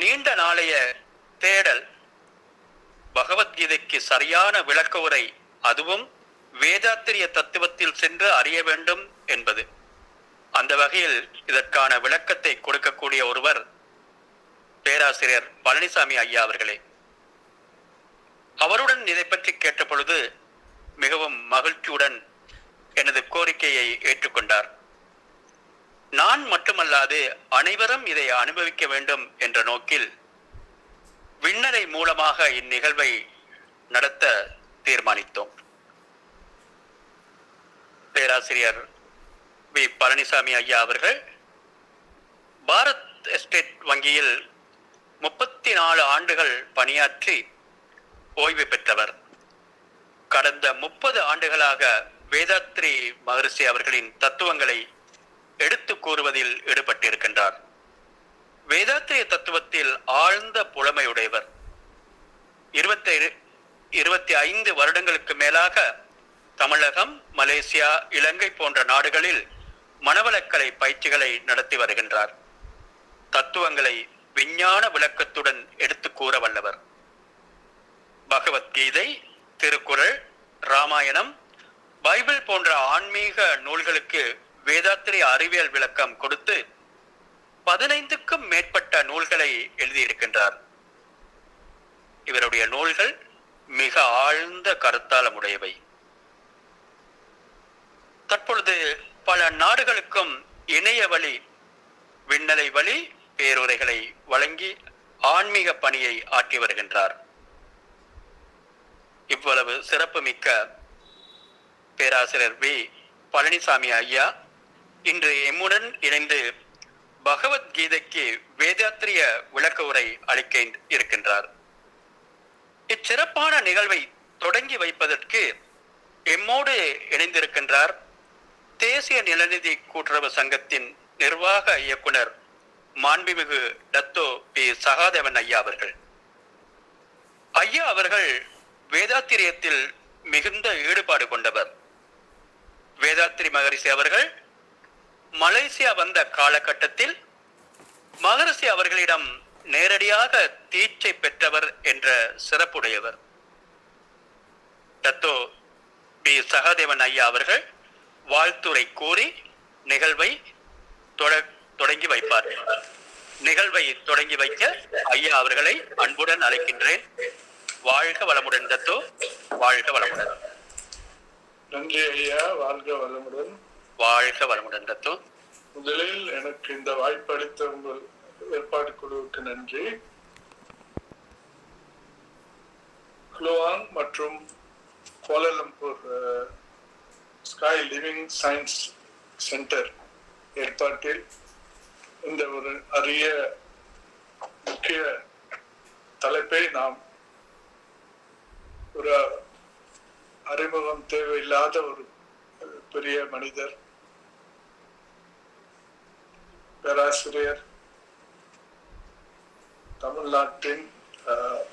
நீண்ட நாளைய தேடல் பகவத்கீதைக்கு சரியான விளக்க உரை, அதுவும் வேதாத்திரிய தத்துவத்தில் சென்று அறிய வேண்டும் என்பது. அந்த வகையில் இதற்கான விளக்கத்தை கொடுக்கக்கூடிய ஒருவர் பேராசிரியர் பழனிசாமி ஐயா அவர்களே. அவருடன் இதை பற்றி கேட்ட பொழுது மிகவும் மகிழ்ச்சியுடன் எனது கோரிக்கையை ஏற்றுக்கொண்டார். நான் மட்டுமல்லாது அனைவரும் இதை அனுபவிக்க வேண்டும் என்ற நோக்கில் விண்ணரை மூலமாக இந்நிகழ்வை நடத்த தீர்மானித்தோம். பேராசிரியர் வி பழனிசாமி ஐயா அவர்கள் பாரத் எஸ்டேட் வங்கியில் 34 ஆண்டுகள் பணியாற்றி ஓய்வு பெற்றவர். கடந்த 30 ஆண்டுகளாக வேதாத்ரி மகரிஷி அவர்களின் தத்துவங்களை எடுத்து கூறுவதில் ஈடுபட்டிருக்கின்றார். வேதாத்திரிய தத்துவத்தில் ஆழ்ந்த புலமையுடையவர். 25 வருடங்களுக்கு மேலாக தமிழகம், மலேசியா, இலங்கை போன்ற நாடுகளில் மனவளக்கலை பயிற்சிகளை நடத்தி வருகின்றார். தத்துவங்களை விஞ்ஞான விளக்கத்துடன் எடுத்து கூற வல்லவர். பகவத்கீதை, திருக்குறள், ராமாயணம், பைபிள் போன்ற ஆன்மீக நூல்களுக்கு வேதாத்திரிய அறிவியல் விளக்கம் கொடுத்து 15க்கும் மேற்பட்ட நூல்களை எழுதியிருக்கின்றார். இவருடைய நூல்கள் மிக ஆழ்ந்த கருத்தாளமுடையவை. தற்பொழுது பல நாடுகளுக்கும் இணைய வழி, விண்ணலை வழி பேருரைகளை வழங்கி ஆன்மீக பணியை ஆற்றி வருகின்றார். இவ்வளவு சிறப்புமிக்க பேராசிரியர் வி பழனிசாமி ஐயா இன்று எம்முடன் இணைந்து பகவத்கீதைக்கு வேதாத்திரிய விளக்க உரை அளிக்க இருக்கின்றார். இச்சிறப்பான நிகழ்வை தொடங்கி வைப்பதற்கு எம்மோடு இணைந்திருக்கின்றார் தேசிய நிலநிதி கூட்டுறவு சங்கத்தின் நிர்வாக இயக்குனர் மாண்புமிகு டத்தோ பி சகாதேவன் ஐயா அவர்கள். ஐயா அவர்கள் வேதாத்திரியத்தில் மிகுந்த ஈடுபாடு கொண்டவர். வேதாத்திரி மகரிஷி அவர்கள் மலேசியா வந்த காலகட்டத்தில் மகரிஷி அவர்களிடம் நேரடியாக தீட்சை பெற்றவர் என்ற சிறப்புடையவர். டத்தோ பி சகாதேவன் ஐயா அவர்கள் வாழ்த்துரை கூறி நிகழ்வை தொடங்கி வைப்பார். நிகழ்வை தொடங்கி வைக்க ஐயா அவர்களை அன்புடன் அழைக்கின்றேன். வாழ்க வளமுடன் டத்தோ, வாழ்க வளமுடன். நன்றி ஐயா, வாழ்க வளமுடன். வாழ்க வளமுடன் டத்தோ. முதலில் எனக்கு இந்த வாய்ப்பு அளித்த உங்கள் ஏற்பாடு குழுவுக்கு நன்றி. குளுவாங் மற்றும் கோலாலம்பூர் ஸ்காய் லிவிங் சயின்ஸ் சென்டர் ஏற்பாட்டில் இந்த ஒரு அரிய முக்கிய தலைப்பை நாம் ஒரு அறிமுகம் தேவையில்லாத ஒரு பெரிய மனிதர் பேராசிரியர் தமிழ்நாட்டின்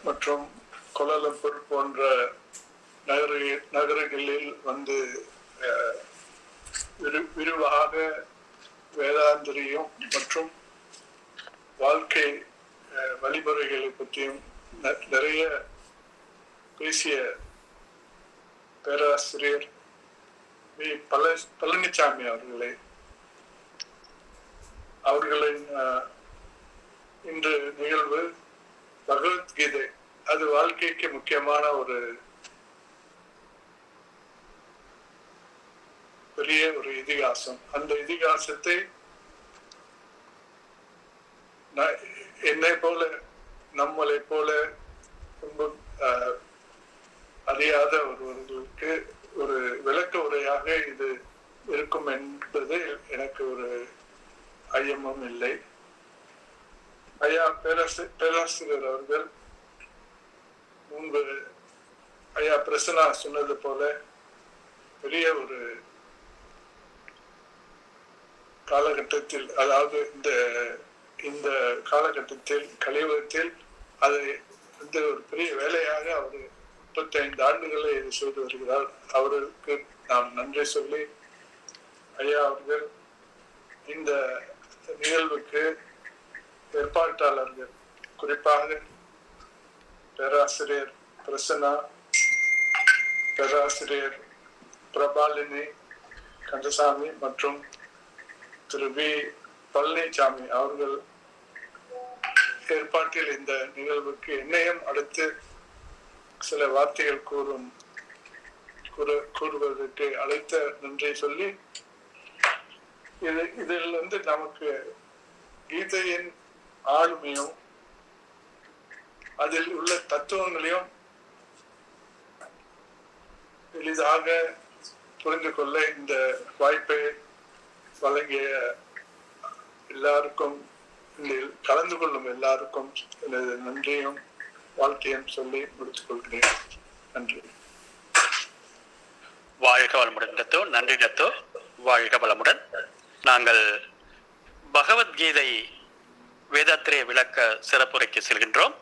மற்றும் கோலாலம்பூர் போன்ற நகரங்களில் வந்து விரிவாக வேதாந்திரியம் மற்றும் வாழ்க்கை வழிமுறைகளை பற்றியும் நிறைய பேசிய பேராசிரியர் வி பழனிசாமி அவர்களின் இன்று நிகழ்வு பகவத்கீதை, அது வாழ்க்கைக்கு முக்கியமான ஒரு பெரிய ஒரு இதிகாசம். அந்த இதிகாசத்தை என்னை போல நம்மளை போல அறியாத ஒருவர்களுக்கு ஒரு விளக்க உரையாக இது இருக்கும் என்பது எனக்கு ஒரு ஐயமும் இல்லை. ஐயா பேராசிரியர் அவர்கள் முன்பு ஐயா பிரசன்னா சொன்னது போல பெரிய ஒரு காலகட்டத்தில், அதாவது இந்த காலகட்டத்தில் கலியுகத்தில் அதை வந்து ஒரு பெரிய வேலையாக அவர் 35 ஆண்டுகளை செய்து வருகிறார். அவருக்கு நாம் நன்றி சொல்லி ஐயா அவர்கள் இந்த நிகழ்வுக்கு ஏற்பாட்டாளர்கள் குறிப்பாக பேராசிரியர் பிரசன்னா, பேராசிரியர் பிரபாலினி கந்தசாமி மற்றும் திரு வி பழனிசாமி அவர்கள் ஏற்பாட்டில் இந்த நிகழ்வுக்கு என்னையும் அடுத்து சில வார்த்தைகள் கூறுவதற்கு அழைத்த நன்றி சொல்லி, இதில் நமக்கு கீதையின் ஆளுமையும் அதில் உள்ள தத்துவங்களையும் எளிதாக புரிந்து கொள்ள இந்த வாய்ப்பை வழங்கிய எல்லாருக்கும், கலந்து கொள்ளும் எல்லாருக்கும் எனது நன்றியும் வாழ்க்கையும் சொல்லி முடித்துக் கொள்கிறேன். நன்றி. வாழ்க வளமுடன் டத்தோ. நன்றி டத்தோ. வாழ்க வளமுடன். நாங்கள் பகவத்கீதை வேதாத்திரிய விளக்க சிறப்புரைக்கு செல்கின்றோம்.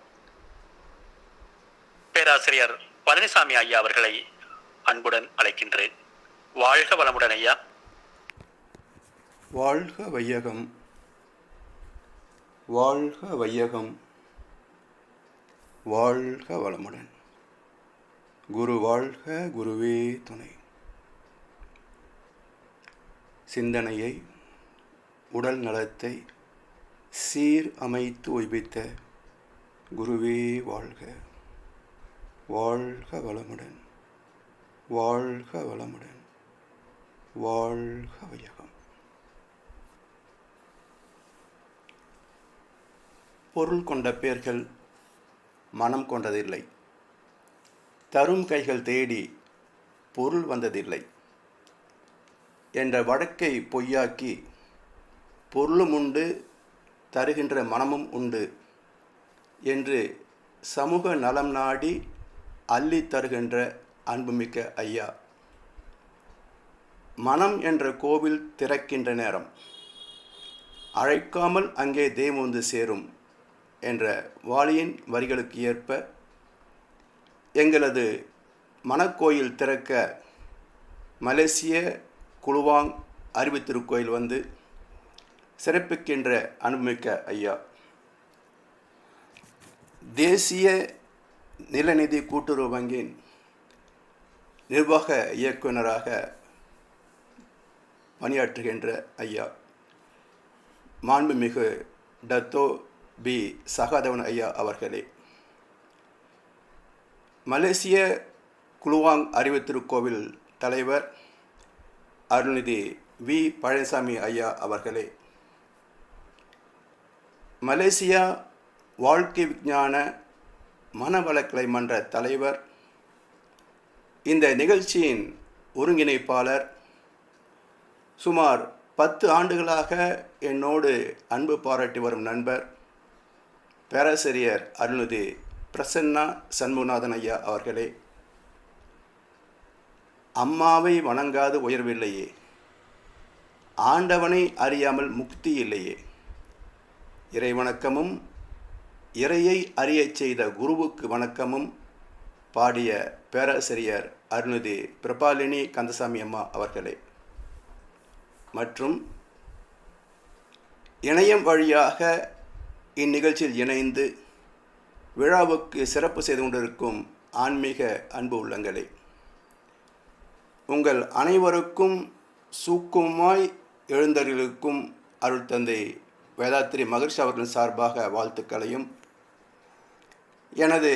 பேராசிரியர் பழனிசாமி ஐயா அவர்களை அன்புடன் அழைக்கின்றேன். வாழ்க வளமுடன் ஐயா. வாழ்க வையகம், வாழ்க வையகம், வாழ்க வளமுடன். குரு வாழ்க, குருவே துணை. சிந்தனையை, உடல் நலத்தை சீர் அமைத்து உய்வித்த குருவே வாழ்க. வாழ்க வளமுடன், வாழ்க வளமுடன், வாழ்க வையகம். பொருள் கொண்ட பேர்கள் மனம் கொண்டதில்லை. தரும் கைகள் தேடி பொருள் வந்ததில்லை என்ற வழக்கை பொய்யாக்கி, பொருளும் உண்டு தருகின்ற மனமும் உண்டு என்று சமூக நலம் நாடி அள்ளி தருகின்ற அன்புமிக்க ஐயா, மனம் என்ற கோவில் திறக்கின்ற நேரம் அழைக்காமல் அங்கே தெய்வம் வந்து சேரும் என்ற வாலியின் வரிகளுக்கு ஏற்ப எங்களது மனக்கோயில் திறக்க மலேசிய குலுவாங் அறிவுத்திருக்கோயில் வந்து சிறப்பிக்கின்ற அன்புமிக்க ஐயா, தேசிய நிலநிதி கூட்டுறவு வங்கியின் நிர்வாக இயக்குநராக பணியாற்றுகின்ற ஐயா, மாண்புமிகு டத்தோ பி சகாதேவன் ஐயா அவர்களே, மலேசிய குலுவாங் அறிவுத்திருக்கோவில் தலைவர் அருள்நிதி வி பழனிசாமி ஐயா அவர்களே, மலேசியா வாழ்க்கை விஞ்ஞான மனவளக்கலை மன்ற தலைவர், இந்த நிகழ்ச்சியின் ஒருங்கிணைப்பாளர், சுமார் 10 ஆண்டுகளாக என்னோடு அன்பு பாராட்டி வரும் நண்பர் பேராசிரியர் அருள்நிதி பிரசன்னா சண்முகநாதன் ஐயா அவர்களே, அம்மாவை வணங்காது உயர்வில்லையே, ஆண்டவனை அறியாமல் முக்தி இல்லையே, இறை வணக்கமும் இறையை அறியச் செய்த குருவுக்கு வணக்கமும் பாடிய பேராசிரியர் அருள்நிதி பிரபாலினி கந்தசாமி அம்மா அவர்களே, மற்றும் இணையம் வழியாக இந்நிகழ்ச்சியில் இணைந்து விழாவுக்கு சிறப்பு செய்து கொண்டிருக்கும் ஆன்மீக அன்பு உள்ளங்களே, உங்கள் அனைவருக்கும் சூக்குமாய் எழுந்தருளுக்கும் அருள் தந்தை வேதாத்திரி மகர்ஷி அவர்களின் சார்பாக வாழ்த்துக்களையும் எனது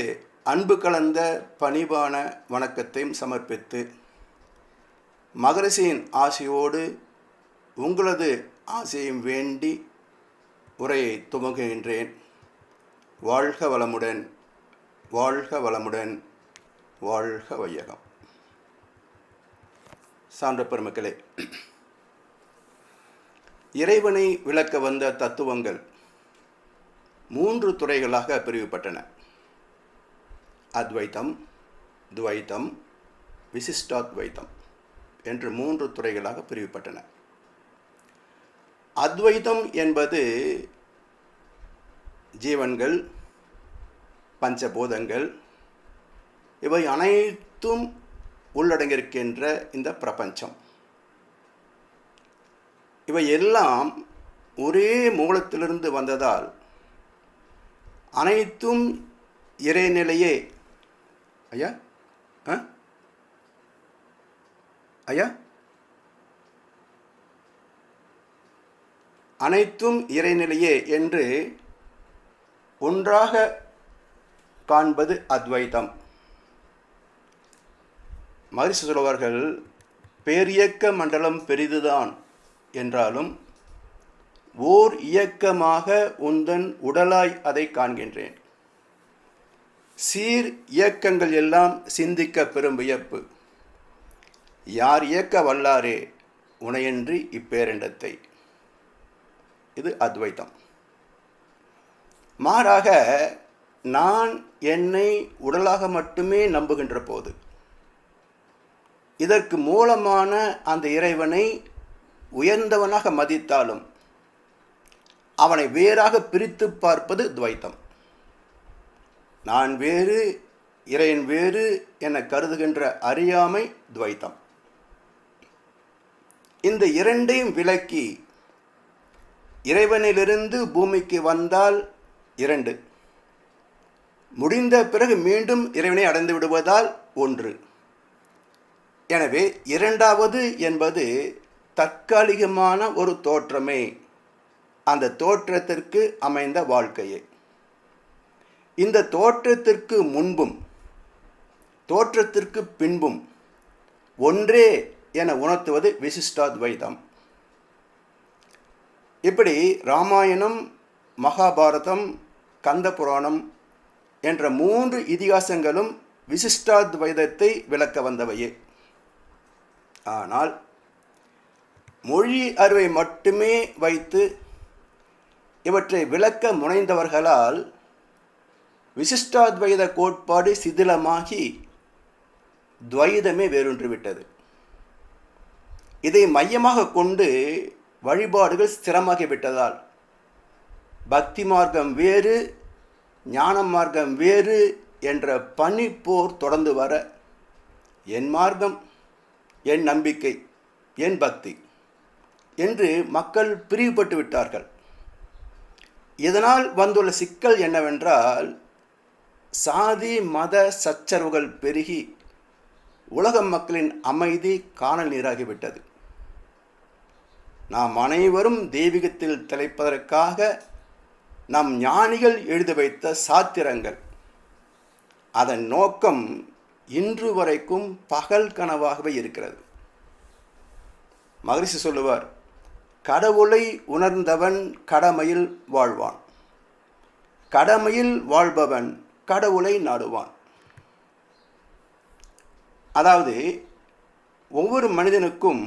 அன்பு கலந்த பணிவான வணக்கத்தையும் சமர்ப்பித்து, மகரிஷியின் ஆசையோடு உங்களது ஆசையும் வேண்டி உரையை துவங்குகின்றேன். வாழ்க வளமுடன், வாழ்க வளமுடன், வாழ்க வையகம். சான்ற பெருமக்களே, இறைவனை விளக்க வந்த தத்துவங்கள் 3 துறைகளாக பிரிவுபட்டன. அத்வைத்தம், துவைத்தம், விசிஷ்டாத்வைத்தம் என்று 3 துறைகளாக பிரிவுபட்டன. அத்வைத்தம் என்பது ஜீவன்கள், பஞ்சபூதங்கள் இவை அனைத்தும் உள்ளடங்கியிருக்கின்ற இந்த பிரபஞ்சம், இவை எல்லாம் ஒரே மூலத்திலிருந்து வந்ததால் அனைத்தும் இறைநிலையே. ஐயா ஐயா அனைத்தும் இறைநிலையே என்று ஒன்றாக காண்பது அத்வைதம். மகரிஷி சொல்வார்கள், பேரியக்க மண்டலம் பெரிதுதான் என்றாலும் ஓர் இயக்கமாக உந்தன் உடலாய் அதை காண்கின்றேன். சீர் இயக்கங்கள் எல்லாம் சிந்திக்க பெரும் வியப்பு. யார் இயக்க வல்லாரே உனையன்றி இப்பேரண்டத்தை. இது அத்வைதம். மாறாக நான் என்னை உடலாக மட்டுமே நம்புகின்ற போது இதற்கு மூலமான அந்த இறைவனை உயர்ந்தவனாக மதித்தாலும் அவனை வேறாக பிரித்து பார்ப்பது துவைத்தம். நான் வேறு இறைவன் வேறு என கருதுகின்ற அறியாமை துவைத்தம். இந்த இரண்டையும் விலக்கி இறைவனிலிருந்து பூமிக்கு வந்தால் இரண்டு, முடிந்த பிறகு மீண்டும் இறைவனை அடைந்து விடுவதால் ஒன்று. எனவே இரண்டாவது என்பது தற்காலிகமான ஒரு தோற்றமே, அந்த தோற்றத்திற்கு அமைந்த வாழ்க்கையே. இந்த தோற்றத்திற்கு முன்பும் தோற்றத்திற்கு பின்பும் ஒன்றே என உணர்த்துவது விசிஷ்டாத்வைதம். இப்படி ராமாயணம், மகாபாரதம், கந்த புராணம் என்ற 3 இதிகாசங்களும் விசிஷ்டாத்வைதத்தை விளக்க வந்தவையே. ஆனால் மொழி அறிவை மட்டுமே வைத்து இவற்றை விளக்க முனைந்தவர்களால் விசிஷ்டாத்வைத கோட்பாடு சிதிலமாகி துவைதமே வேரூன்றிவிட்டது. இதை மையமாக கொண்டு வழிபாடுகள் ஸ்திரமாகிவிட்டதால் பக்தி மார்க்கம் வேறு, ஞான மார்க்கம் வேறு என்ற பனிப்போர் தொடர்ந்து வர என் மார்க்கம், என் நம்பிக்கை, என் பக்தி என்று மக்கள் பிரிவுபட்டு விட்டார்கள். இதனால் வந்துள்ள சிக்கல் என்னவென்றால், சாதி மத சச்சரவுகள் பெருகி உலக மக்களின் அமைதி காணல் நீராகிவிட்டது. நாம் அனைவரும் தெய்வீகத்தில் திளைப்பதற்காக நம் ஞானிகள் எழுதி வைத்த சாத்திரங்கள், அதன் நோக்கம் இன்று வரைக்கும் பகல் கனவாகவே இருக்கிறது. மகரிஷி சொல்லுவார், கடவுளை உணர்ந்தவன் கடமையில் வாழ்வான், கடமையில் வாழ்பவன் கடவுளை நாடுவான். அதாவது ஒவ்வொரு மனிதனுக்கும்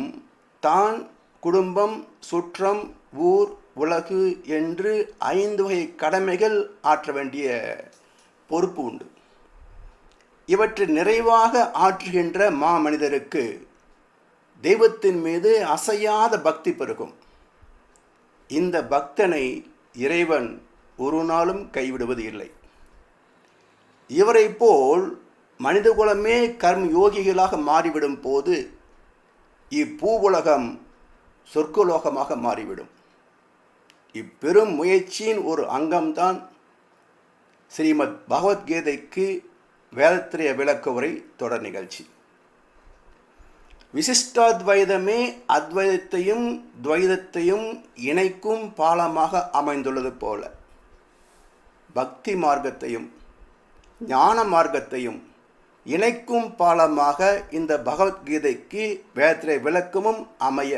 தான், குடும்பம், சுற்றம், ஊர், உலகு என்று 5 வகை கடமைகள் ஆற்ற வேண்டிய பொறுப்பு உண்டு. இவற்றை நிறைவாக ஆற்றுகின்ற மாமனிதருக்கு தெய்வத்தின் மீது அசையாத பக்தி பெருகும். இந்த பக்தனை இறைவன் ஒரு நாளும் கைவிடுவது இல்லை. இவரை போல் மனிதகுலமே கர்ம யோகிகளாக மாறிவிடும் போது இப்பூவுலகம் சொர்க்கலோகமாக மாறிவிடும். இப்பெரும் முயற்சியின் ஒரு அங்கம்தான் ஸ்ரீமத் பகவத்கீதைக்கு வேதத்திரிய விளக்க உரை தொடர் நிகழ்ச்சி. விசிஷ்டாத்வைதமே அத்வைதத்தையும் துவைதத்தையும் இணைக்கும் பாலமாக அமைந்துள்ளது போல பக்தி மார்க்கத்தையும் ஞான மார்க்கத்தையும் இணைக்கும் பாலமாக இந்த பகவத்கீதைக்கு வேதத்திரிய விளக்கமும் அமைய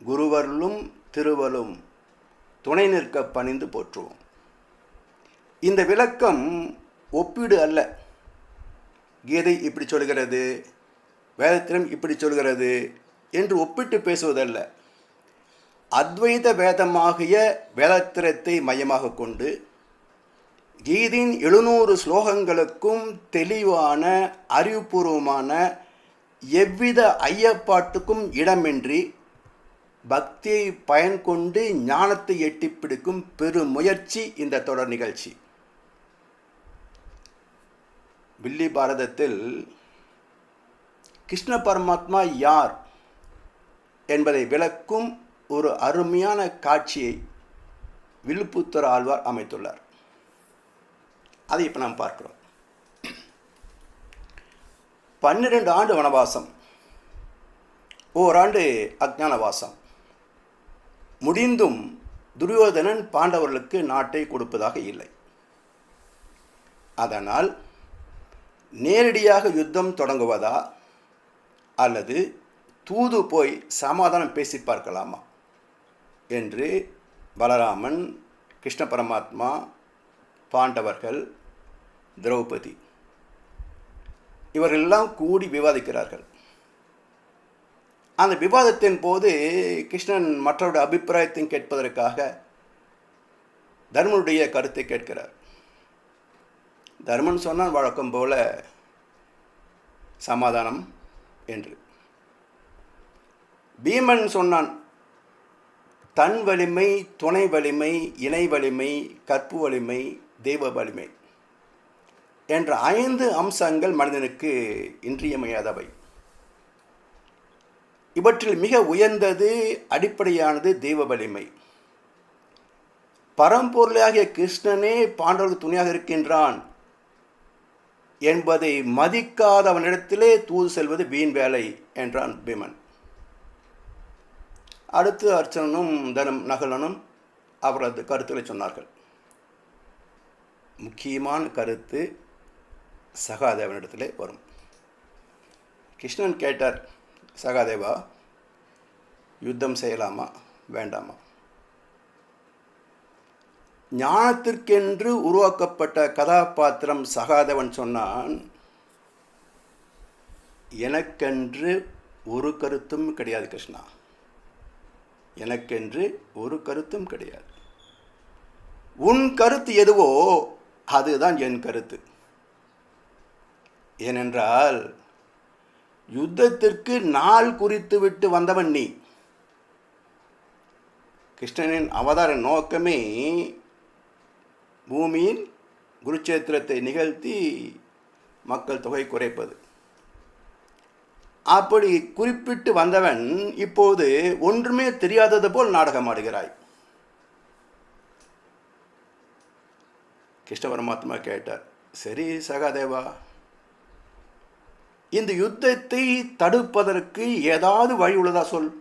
குருவருளும் திருவருளும் துணை நிற்க பணிந்து போற்றுவோம். இந்த விளக்கம் ஒப்பீடு அல்ல. கீதை இப்படி சொல்கிறது, வேதத்திலும் இப்படி சொல்கிறது என்று ஒப்பிட்டு பேசுவதல்ல. அத்வைத வேதமாகிய வேதத்திரத்தை மையமாக கொண்டு கீதையின் 700 ஸ்லோகங்களுக்கும் தெளிவான அறிவுபூர்வமான எவ்வித ஐயப்பாட்டுக்கும் இடமின்றி பக்தியை பயன் கொண்டு ஞானத்தை எட்டி பிடிக்கும் பெரும் முயற்சி இந்த தொடர் நிகழ்ச்சி. வில்லி பாரதத்தில் கிருஷ்ண பரமாத்மா யார் என்பதை விளக்கும் ஒரு அருமையான காட்சியை வில்லுப்புத்தர் ஆழ்வார் அமைத்துள்ளார். அதை இப்போ நாம் பார்க்கிறோம். 12 ஆண்டு வனவாசம், ஓராண்டு அஞ்ஞானவாசம் முடிந்தும் துரியோதனன் பாண்டவர்களுக்கு நாட்டை கொடுப்பதாக இல்லை. அதனால் நேரடியாக யுத்தம் தொடங்குவதா அல்லது தூது போய் சமாதானம் பேசி பார்க்கலாமா என்று பலராமன், கிருஷ்ண பரமாத்மா, பாண்டவர்கள், திரௌபதி இவர்களெல்லாம் கூடி விவாதிக்கிறார்கள். அந்த விவாதத்தின் போது கிருஷ்ணன் மற்றவருடைய அபிப்பிராயத்தையும் கேட்பதற்காக தர்மனுடைய கருத்தை கேட்கிறார். தர்மன் சொன்னான் வழக்கம் போல சமாதானம் என்று. பீமன் சொன்னான் தன் வலிமை, துணை வலிமை, இணை வலிமை, கற்பு வலிமை, தெய்வ வலிமை என்ற 5 அம்சங்கள் மனிதனுக்கு இன்றியமையாதவை. இவற்றில் மிக உயர்ந்தது, அடிப்படையானது தெய்வ வலிமை. பரம்பொருளாகிய கிருஷ்ணனே பாண்டவர்களுக்கு துணையாக இருக்கின்றான் என்பதை மதிக்காதவனிடத்திலே தூது செல்வது வீண் வேலை என்றான் பீமன். அடுத்து அர்ச்சனனும் நகுலனும் அவரது கருத்துக்களை சொன்னார்கள். முக்கியமான கருத்து சகாதேவனிடத்திலே வரும். கிருஷ்ணன் கேட்டார், சகாதேவா, யுத்தம் செய்யலாமா வேண்டாமா? ஞானத்திற்கென்று உருவாக்கப்பட்ட கதாபாத்திரம் சகாதேவன் சொன்னான், எனக்கென்று ஒரு கருத்தும் கிடையாது கிருஷ்ணா, எனக்கென்று ஒரு கருத்தும் கிடையாது. உன் கருத்து எதுவோ அதுதான் என் கருத்து. ஏனென்றால் யுத்தத்திற்கு நாள் குறித்து விட்டு வந்தவன் நீ. கிருஷ்ணனின் அவதார நோக்கமே பூமியில் குருட்சேத்திரத்தை நிகழ்த்தி மக்கள் தொகை குறைப்பது. அப்படி குறிப்பிட்டு வந்தவன் இப்போது ஒன்றுமே தெரியாதது போல் நாடகம் ஆடுகிறாய். கிருஷ்ண பரமாத்மா கேட்டார், சரி சகாதேவா, இந்த யுத்தத்தை தடுப்பதற்கு ஏதாவது வழி உள்ளதா சொல்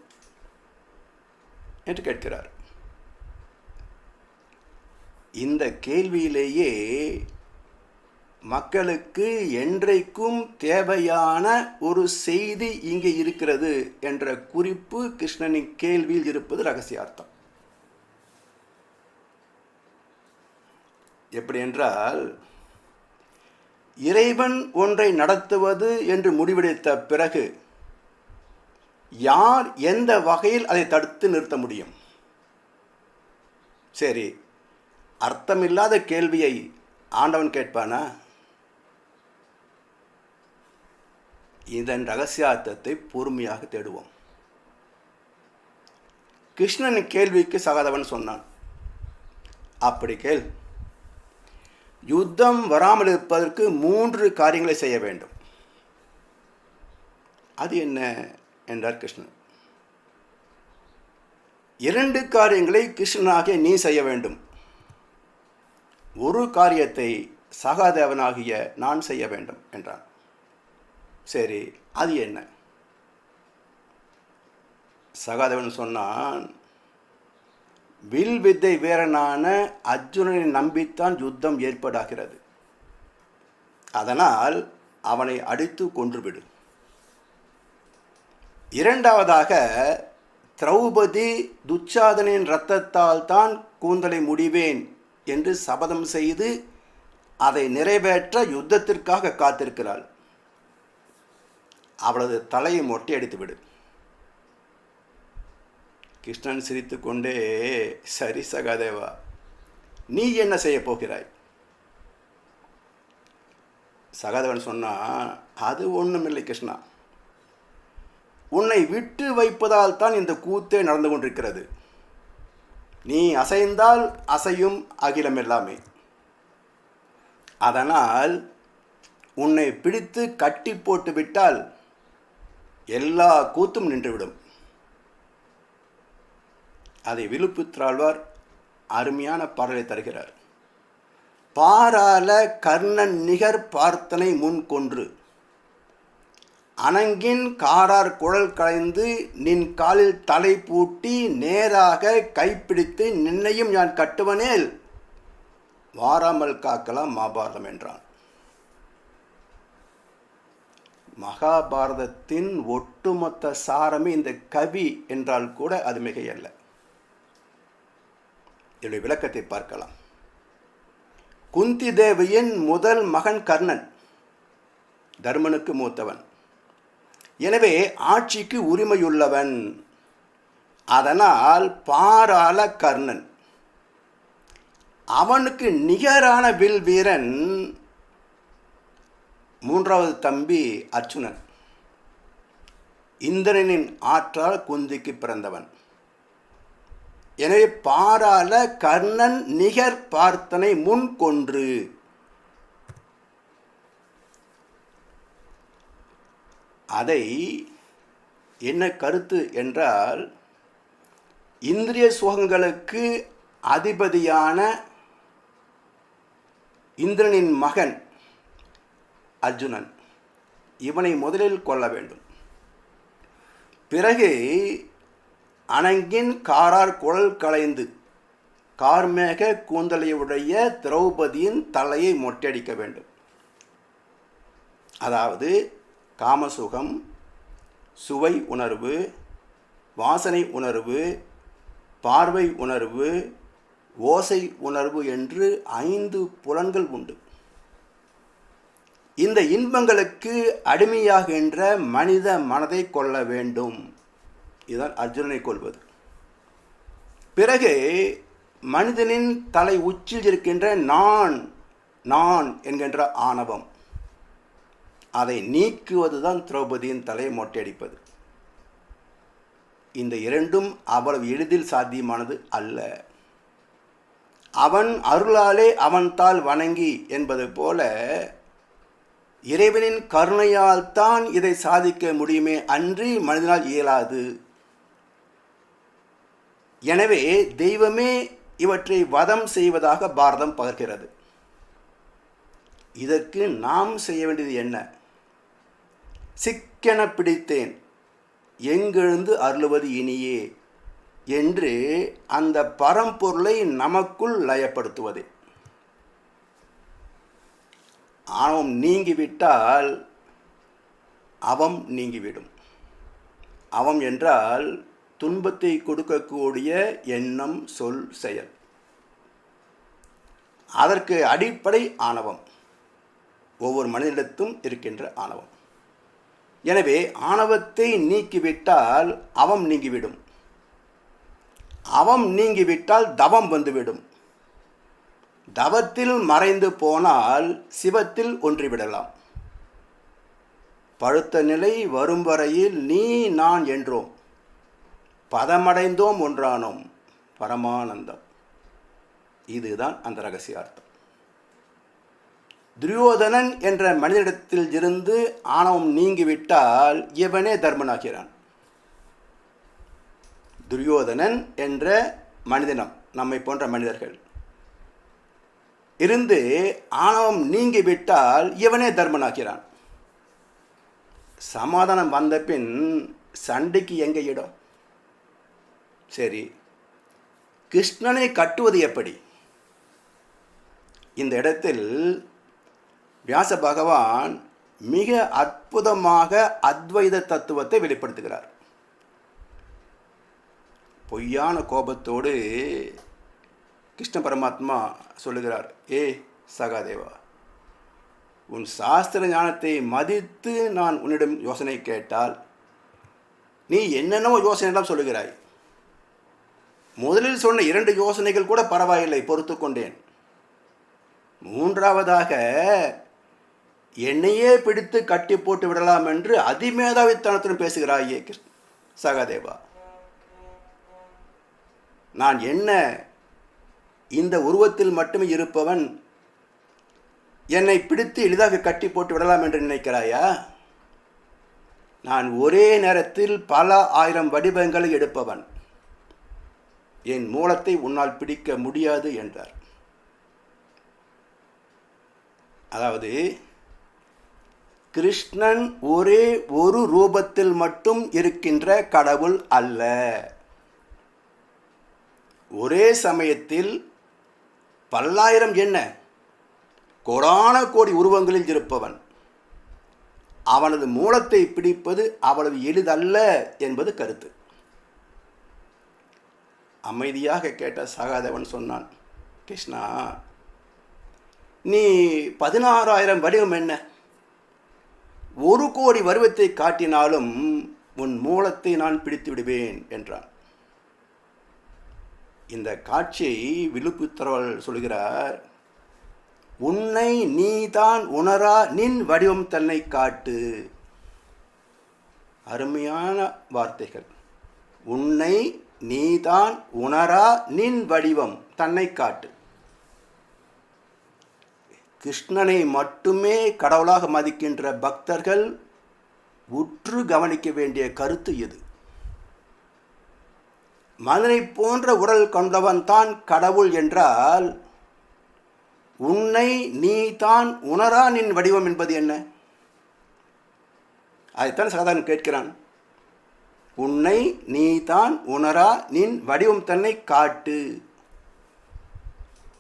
என்று கேட்கிறார். இந்த கேள்வியிலேயே மக்களுக்கு என்றைக்கும் தேவையான ஒரு செய்தி இங்கே இருக்கிறது என்ற குறிப்பு கிருஷ்ணனின் கேள்வியில் இருப்பது ரகசியார்த்தம். எப்படி என்றால், இறைவன் ஒன்றை நடத்துவது என்று முடிவெடுத்த பிறகு யார் எந்த வகையில் அதை தடுத்து நிறுத்த முடியும்? சரி, அர்த்தமில்லாத கேள்வியை ஆண்டவன் கேட்பானா? இதன் ரகசியார்த்தத்தை பொறுமையாக தேடுவோம். கிருஷ்ணனின் கேள்விக்கு சகாதேவன் சொன்னான், அப்படி கேள், யுத்தம் வராமல் இருப்பதற்கு 3 காரியங்களை செய்ய வேண்டும். அது என்ன என்றார் கிருஷ்ணன். 2 காரியங்களை கிருஷ்ணனாகிய நீ செய்ய வேண்டும். ஒரு காரியத்தை சகாதேவனாகிய நான் செய்ய வேண்டும் என்றான். சரி, அது என்ன? சகாதேவன் சொன்னான், வில் வித்தை வீரனான அர்ஜுனனை நம்பித்தான் யுத்தம் ஏற்படாகிறது. அதனால் அவனை அடித்து கொன்றுவிடு. 2வதாக, திரௌபதி துச்சாதனின் இரத்தத்தால் தான் கூந்தலை முடிவேன் என்று சபதம் செய்து அதை நிறைவேற்ற யுத்தத்திற்காக காத்திருக்கிறாள். அவளது தலையை மொட்டையடித்து விடு. கிருஷ்ணன் சிரித்து கொண்டே, சரி சகாதேவா, நீ என்ன செய்ய போகிறாய்? சகாதேவன் சொன்னா, அது ஒன்றுமில்லை கிருஷ்ணா, உன்னை விட்டு வைப்பதால் தான் இந்த கூத்தே நடந்து கொண்டிருக்கிறது. நீ அசைந்தால் அசையும் அகிலம் எல்லாமே. அதனால் உன்னை பிடித்து கட்டி போட்டு விட்டால் எல்லா கூத்தும் நின்றுவிடும். அதை விழுப்புத்திராழ்வார் அருமையான பாடலை தருகிறார். பாரால கர்ணன் நிகர் பார்த்தனை முன் கொன்று அணங்கின் காரார் குழல் களைந்து நின் காலில் தலை பூட்டி நேராக கைப்பிடித்து நின்னையும் நான் கட்டுவனேல் வாராமல் காக்கலாம் மகாபாரதம் என்றான். மகாபாரதத்தின் ஒட்டுமொத்த சாரமே இந்த கவி என்றால் கூட அது மிகையல்ல. இதனுடைய விளக்கத்தை பார்க்கலாம். குந்தி தேவியின் முதல் மகன் கர்ணன், தர்மனுக்கு மூத்தவன். எனவே ஆட்சிக்கு உரிமையுள்ளவன். அதனால் பாராள கர்ணன். அவனுக்கு நிகரான வில் வீரன் மூன்றாவது தம்பி அர்ஜுனன். இந்திரனின் ஆற்றால் குந்திக்கு பிறந்தவன். எனவே பாராள கர்ணன் நிகர் பார்த்தனை முன் கொன்று. அதை என்ன கருத்து என்றால், இந்திரிய சுகங்களுக்கு அதிபதியான இந்திரனின் மகன் அர்ஜுனன், இவனை முதலில் கொல்ல வேண்டும். பிறகு அணங்கின் காரார் குழல் களைந்து கார்மேக கூந்தலையுடைய திரௌபதியின் தலையை மொட்டையடிக்க வேண்டும். அதாவது காமசுகம், சுவை உணர்வு, வாசனை உணர்வு, பார்வை உணர்வு, ஓசை உணர்வு என்று 5 புலன்கள் உண்டு. இந்த இன்பங்களுக்கு அடிமையாகின்ற மனித மனதை கொள்ள வேண்டும். இதுதான் அர்ஜுனனை கொள்வது. பிறகு மனிதனின் தலை உச்சில் இருக்கின்ற நான் நான் என்கின்ற ஆணவம், அதை நீக்குவதுதான் திரௌபதியின் தலையை மொட்டையடிப்பது. இந்த இரண்டும் அவ்வளவு எளிதில் சாத்தியமானது அல்ல. அவன் அருளாலே அவன் தாள் வணங்கி என்பது போல இறைவனின் கருணையால் தான் இதை சாதிக்க முடியுமே அன்றி மனிதனால் இயலாது. எனவே தெய்வமே இவற்றை வதம் செய்வதாக பாரதம் பகர்கிறது. இதற்கு நாம் செய்ய வேண்டியது என்ன? சிக்கென பிடித்தேன் எங்கெழுந்து அருளுவது இனியே என்று அந்த பரம்பொருளை நமக்குள் லயப்படுத்துவதே. ஆணவம் நீங்கிவிட்டால் அவம் நீங்கிவிடும். அவம் என்றால் துன்பத்தை கொடுக்கக்கூடிய எண்ணம், சொல், செயல். அதற்கு அடிப்படை ஆணவம், ஒவ்வொரு மனிதனிடத்தும் இருக்கின்ற ஆணவம். எனவே ஆணவத்தை நீக்கிவிட்டால் அவம் நீங்கிவிடும். அவம் நீங்கிவிட்டால் தவம் வந்துவிடும். தவத்தில் மறைந்து போனால் சிவத்தில் ஒன்றிவிடலாம். பழுத்த நிலை வரும் வரையில் நீ நான் என்றோம், பதமடைந்தோம் ஒன்றானோம், பரமானந்தம். இதுதான் அந்த ரகசியார்த்தம். துரியோதனன் என்ற மனிதனிடத்தில் இருந்து ஆணவம் நீங்கிவிட்டால் இவனே தர்மனாகிறான். துரியோதனன் என்ற மனிதனம், நம்மை போன்ற மனிதர்கள் இருந்து ஆணவம் நீங்கிவிட்டால் இவனே தர்மனாகிறான். சமாதானம் வந்த பின் சண்டைக்கு எங்கே இடம்? சரி, கிருஷ்ணனை கட்டுவது எப்படி? இந்த இடத்தில் வியாச பகவான் மிக அற்புதமாக அத்வைத தத்துவத்தை வெளிப்படுத்துகிறார். பொய்யான கோபத்தோடு கிருஷ்ண பரமாத்மா சொல்லுகிறார், ஏ சகாதேவா, உன் சாஸ்திர ஞானத்தை மதித்து நான் உன்னிடம் யோசனை கேட்டால் நீ என்னென்னவோ யோசனைலாம் சொல்லுகிறாய். முதலில் சொன்ன 2 யோசனைகள் கூட பரவாயில்லை, பொறுத்து கொண்டேன். 3வதாக என்னையே பிடித்து கட்டி போட்டு விடலாம் என்று அதிமேதாவித்தனத்துடன் பேசுகிறாயே சகாதேவா. நான் என்ன இந்த உருவத்தில் மட்டுமே இருப்பவன் என்னை பிடித்து எளிதாக கட்டி போட்டு விடலாம் என்று நினைக்கிறாயா? நான் ஒரே நேரத்தில் பல 1000 வடிவங்களை எடுப்பவன். என் மூலத்தை உன்னால் பிடிக்க முடியாது என்றார். அதாவது கிருஷ்ணன் ஒரே ஒரு ரூபத்தில் மட்டும் இருக்கின்ற கடவுள் அல்ல. ஒரே சமயத்தில் பல்லாயிரம் என்ன கோடான கோடி உருவங்களில் இருப்பவன். அவனது மூலத்தை பிடிப்பது அவ்வளவு எளிதல்ல என்பது கருத்து. அமைதியாக கேட்ட சகாதேவன் சொன்னான், கிருஷ்ணா, நீ 16,000 வடிவம் என்ன, 1 கோடி வடிவத்தை காட்டினாலும் உன் மூலத்தை நான் பிடித்து விடுவேன் என்றான். இந்த காட்சியை விழுப்புத்தரவல் சொல்கிறார், உன்னை நீதான் உணரா நின் வடிவம் தன்னை காட்டு. அருமையான வார்த்தைகள். உன்னை நீதான் உணரா நின் வடிவம் தன்னை காட்டு. கிருஷ்ணனை மட்டுமே கடவுளாக மதிக்கின்ற பக்தர்கள் உற்று கவனிக்க வேண்டிய கருத்து இது. மனிதனை போன்ற உடல் கொண்டவன் தான் கடவுள் என்றால், உன்னை நீ தான் உணரா நின் வடிவம் என்பது என்ன? அதைத்தான் சகாதேவன் கேட்கிறான். உன்னை நீ தான் உணரா நின் வடிவம் தன்னை காட்டு.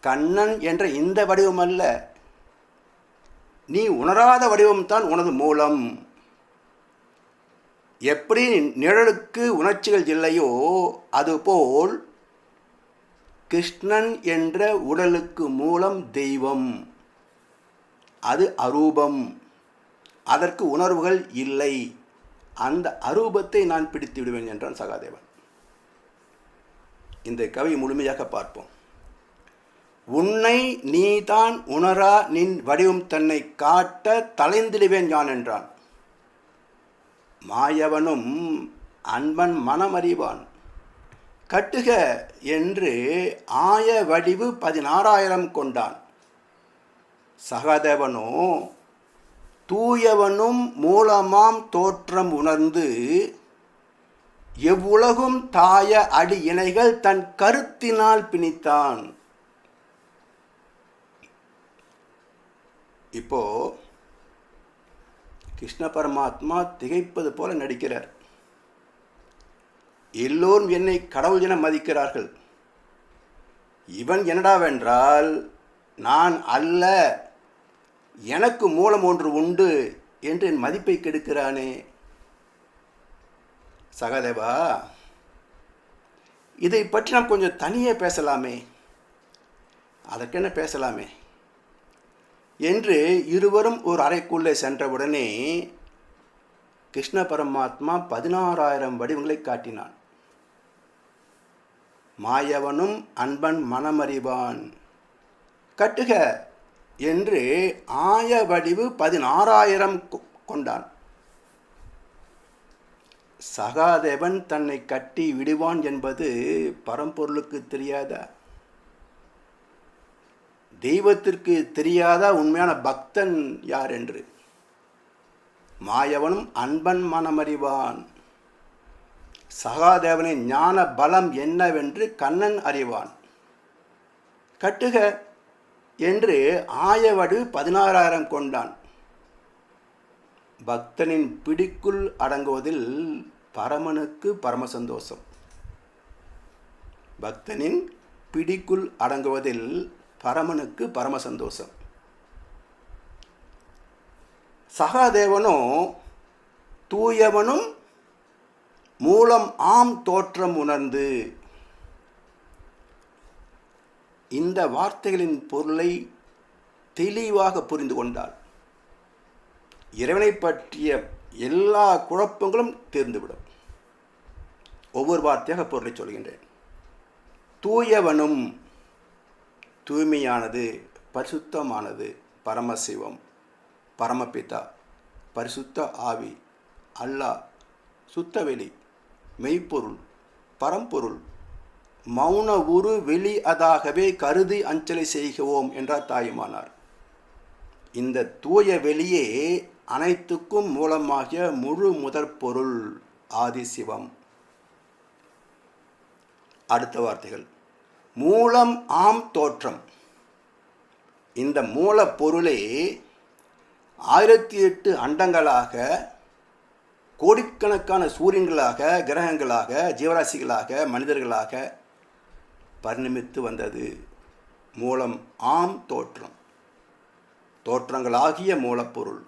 கண்ணன் என்ற இந்த வடிவம் அல்ல, நீ உணராத வடிவம்தான் உனது மூலம். எப்படி நிழலுக்கு உணர்ச்சிகள் இல்லையோ அதுபோல் கிருஷ்ணன் என்ற உடலுக்கு மூலம் தெய்வம். அது அரூபம், அதற்கு உணர்வுகள் இல்லை. அந்த அரூபத்தை நான் பிடித்து விடுவேன் என்றான் சகாதேவன். இந்த கவி முழுமையாக பார்ப்போம். உன்னை நீதான் உணரா நின் வடிவம் தன்னை காட்ட தலைந்திடுவேன் யான் என்றான். மாயவனும் அன்பன் மனமறிவான். கட்டுக என்று ஆய வடிவு 16,000 கொண்டான். சகாதேவனோ தூயவனும் மூலமாம் தோற்றம் உணர்ந்து எவ்வுலகும் தாய அடி இணைகள் தன் கருத்தினால் பிணித்தான். இப்போ கிருஷ்ண பரமாத்மா திகைப்பது போல நடிக்கிறார். எல்லோரும் என்னை கடவுள் என மதிக்கிறார்கள். இவன் என்னடாவென்றால், நான் அல்ல, எனக்கு மூலம் ஒன்று உண்டு என்று என் மதிப்பை கெடுக்கிறானே. சகாதேவா, இதை பற்றி நாம் கொஞ்சம் தனியே பேசலாமே. அதற்கென்ன பேசலாமே என்று இருவரும் ஒரு அறைக்குள்ளே சென்றவுடனே கிருஷ்ண பரமாத்மா 16,000 வடிவங்களை காட்டினான். மாயவனும் அன்பன் மனமறிவான். கட்டுக என்று ஆய வடிவு 16,000 கொண்டான். சகாதேவன் தன்னை கட்டி விடுவான் என்பது பரம்பொருளுக்கு தெரியாதா? தெய்வத்திற்கு தெரியாதா உண்மையான பக்தன் யார் என்று? மாயவனும் அன்பன் மனமறிவான். சகாதேவனின் ஞான பலம் என்னவென்று கண்ணன் அறிவான். கட்டுக என்று ஆயவடு 16,000 கொண்டான். பக்தனின் பிடிக்குள் அடங்குவதில் பரமனுக்கு பரம சந்தோஷம். பக்தனின் பிடிக்குள் அடங்குவதில் பரமனுக்கு பரம சந்தோஷம். சகாதேவனோ தூயவனும் மூலம் ஆம் தோற்றம் உணர்ந்து. இந்த வார்த்தைகளின் பொருளை தெளிவாக புரிந்து கொண்டால் இறைவனை பற்றிய எல்லா குழப்பங்களும் தீர்ந்துவிடும். ஒவ்வொரு வார்த்தையாக பொருளை சொல்கின்றேன். தூயவனும், தூய்மையானது, பரிசுத்தமானது, பரமசிவம், பரமபிதா, பரிசுத்த ஆவி, அல்லாஹ், சுத்தவெளி, மெய்ப்பொருள், பரம்பொருள், மௌன உரு வெளி அதாகவே கருதி அஞ்சலி செய்கிறோம் என்றார் தாயுமானார். இந்த தூய வெளியே அனைத்துக்கும் மூலமாகிய முழு முதற் பொருள் ஆதிசிவம். அடுத்த வார்த்தைகள். மூலம் ஆம் தோற்றம். இந்த மூலப்பொருளே 1008 அண்டங்களாக, கோடிக்கணக்கான சூரியன்களாக, கிரகங்களாக, ஜீவராசிகளாக, மனிதர்களாக பரிணமித்து வந்தது. மூலம் ஆம் தோற்றம், தோற்றங்களாகிய மூலப்பொருள்.